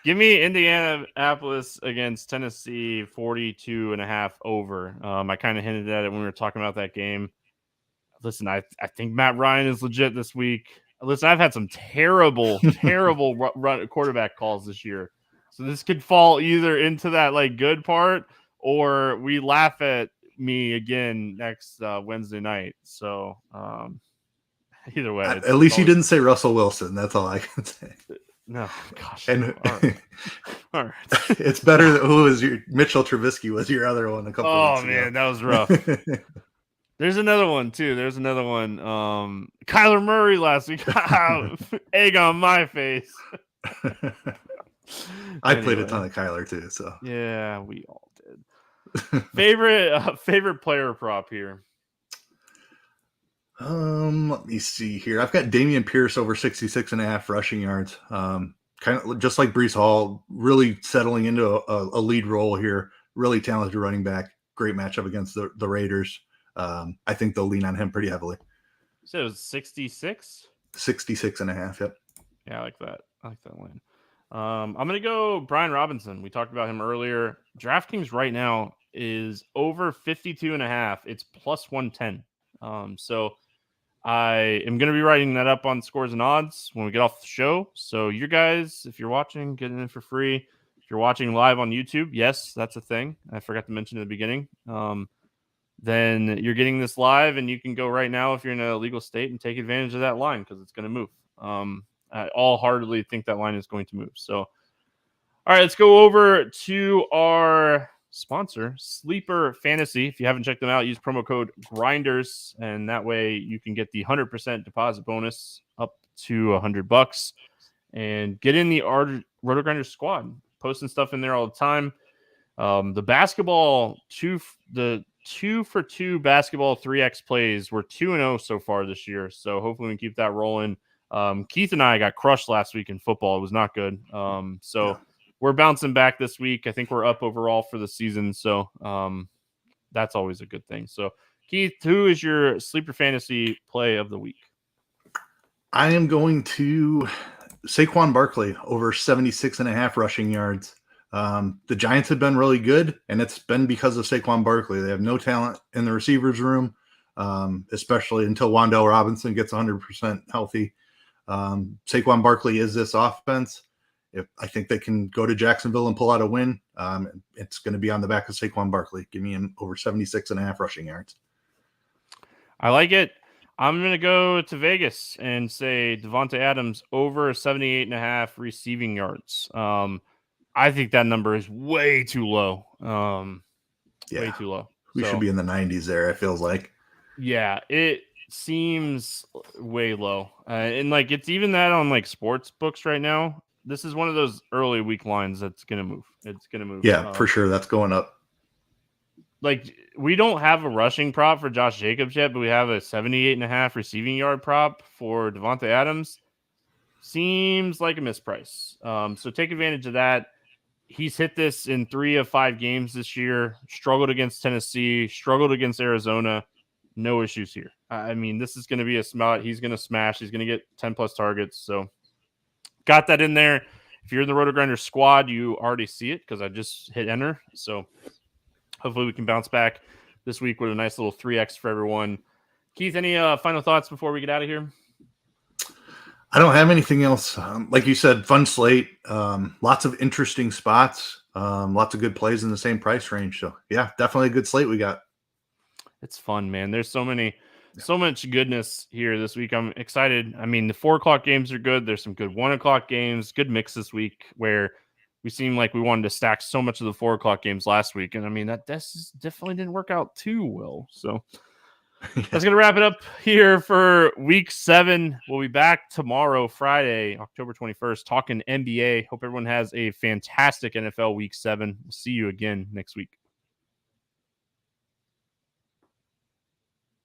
Give me Indianapolis against Tennessee 42.5 over. I kind of hinted at it when we were talking about that game. Listen, I think Matt Ryan is legit this week. Listen, I've had some terrible quarterback calls this year. So this could fall either into that like good part or we laugh at me again next Wednesday night. So either way. At least you didn't say Russell Wilson. That's all I can say. No, gosh. And all right. It's better that Mitchell Trubisky was your other one a couple weeks ago. Oh, man, that was rough. There's another one, too. Kyler Murray last week. Egg on my face. I played a ton of Kyler, too. So yeah, we all did. Favorite player prop here? Let me see here. I've got Dameon Pierce over 66.5 rushing yards. Kind of just like Breece Hall, really settling into a lead role here. Really talented running back. Great matchup against the Raiders. I think they'll lean on him pretty heavily. So it was 66? 66.5, yep. Yeah, I like that. I like that line. I'm going to go Brian Robinson. We talked about him earlier. DraftKings right now is over 52.5. It's plus 110. So I am going to be writing that up on Scores and Odds when we get off the show. So you guys, if you're watching, get it in for free. If you're watching live on YouTube, yes, that's a thing. I forgot to mention at the beginning. Then you're getting this live, and you can go right now if you're in a legal state and take advantage of that line because it's going to move. I all-heartedly think that line is going to move. So, all right, let's go over to our sponsor, Sleeper Fantasy. If you haven't checked them out, use promo code GRINDERS, and that way you can get the 100% deposit bonus up to $100 and get in the RotoGrinders squad. Posting stuff in there all the time. The basketball, the 2-for-2 basketball 3x plays were 2-0 so far this year. So hopefully we can keep that rolling. Keith and I got crushed last week in football. It was not good. We're bouncing back this week. I think we're up overall for the season. So that's always a good thing. So Keith, who is your sleeper fantasy play of the week? I am going to Saquon Barkley over 76.5 rushing yards. The Giants have been really good, and it's been because of Saquon Barkley. They have no talent in the receivers room, especially until Wan'Dale Robinson gets 100% healthy. Saquon Barkley is this offense, if I think they can go to Jacksonville and pull out a win, it's going to be on the back of Saquon Barkley. Give me him over 76.5 rushing yards. I like it. I'm going to go to Vegas and say Devontae Adams over 78.5 receiving yards. I think that number is way too low. Way too low. We should be in the 90s there, it feels like. Yeah, it seems way low. And like it's even that on like sports books right now. This is one of those early week lines that's going to move. It's going to move. Yeah, for sure. That's going up. Like we don't have a rushing prop for Josh Jacobs yet, but we have a 78.5 receiving yard prop for Devontae Adams. Seems like a misprice. So take advantage of that. He's hit this in 3 of 5 games this year. Struggled against Tennessee. Struggled against Arizona. No issues here. I mean, this is going to be a smart. He's going to smash. He's going to get 10+ targets. So got that in there. If you're in the RotoGrinders squad, you already see it because I just hit enter. So hopefully we can bounce back this week with a nice little 3x for everyone. Keith, any final thoughts before we get out of here? I don't have anything else. Like you said, fun slate. Lots of interesting spots. Lots of good plays in the same price range. So, yeah, definitely a good slate we got. It's fun, man. There's so much goodness here this week. I'm excited. I mean, the 4 o'clock games are good. There's some good 1 o'clock games. Good mix this week where we seem like we wanted to stack so much of the 4 o'clock games last week. And I mean, that definitely didn't work out too well. So that's going to wrap it up here for week 7. We'll be back tomorrow, Friday, October 21st, talking NBA. Hope everyone has a fantastic NFL week 7. We'll see you again next week.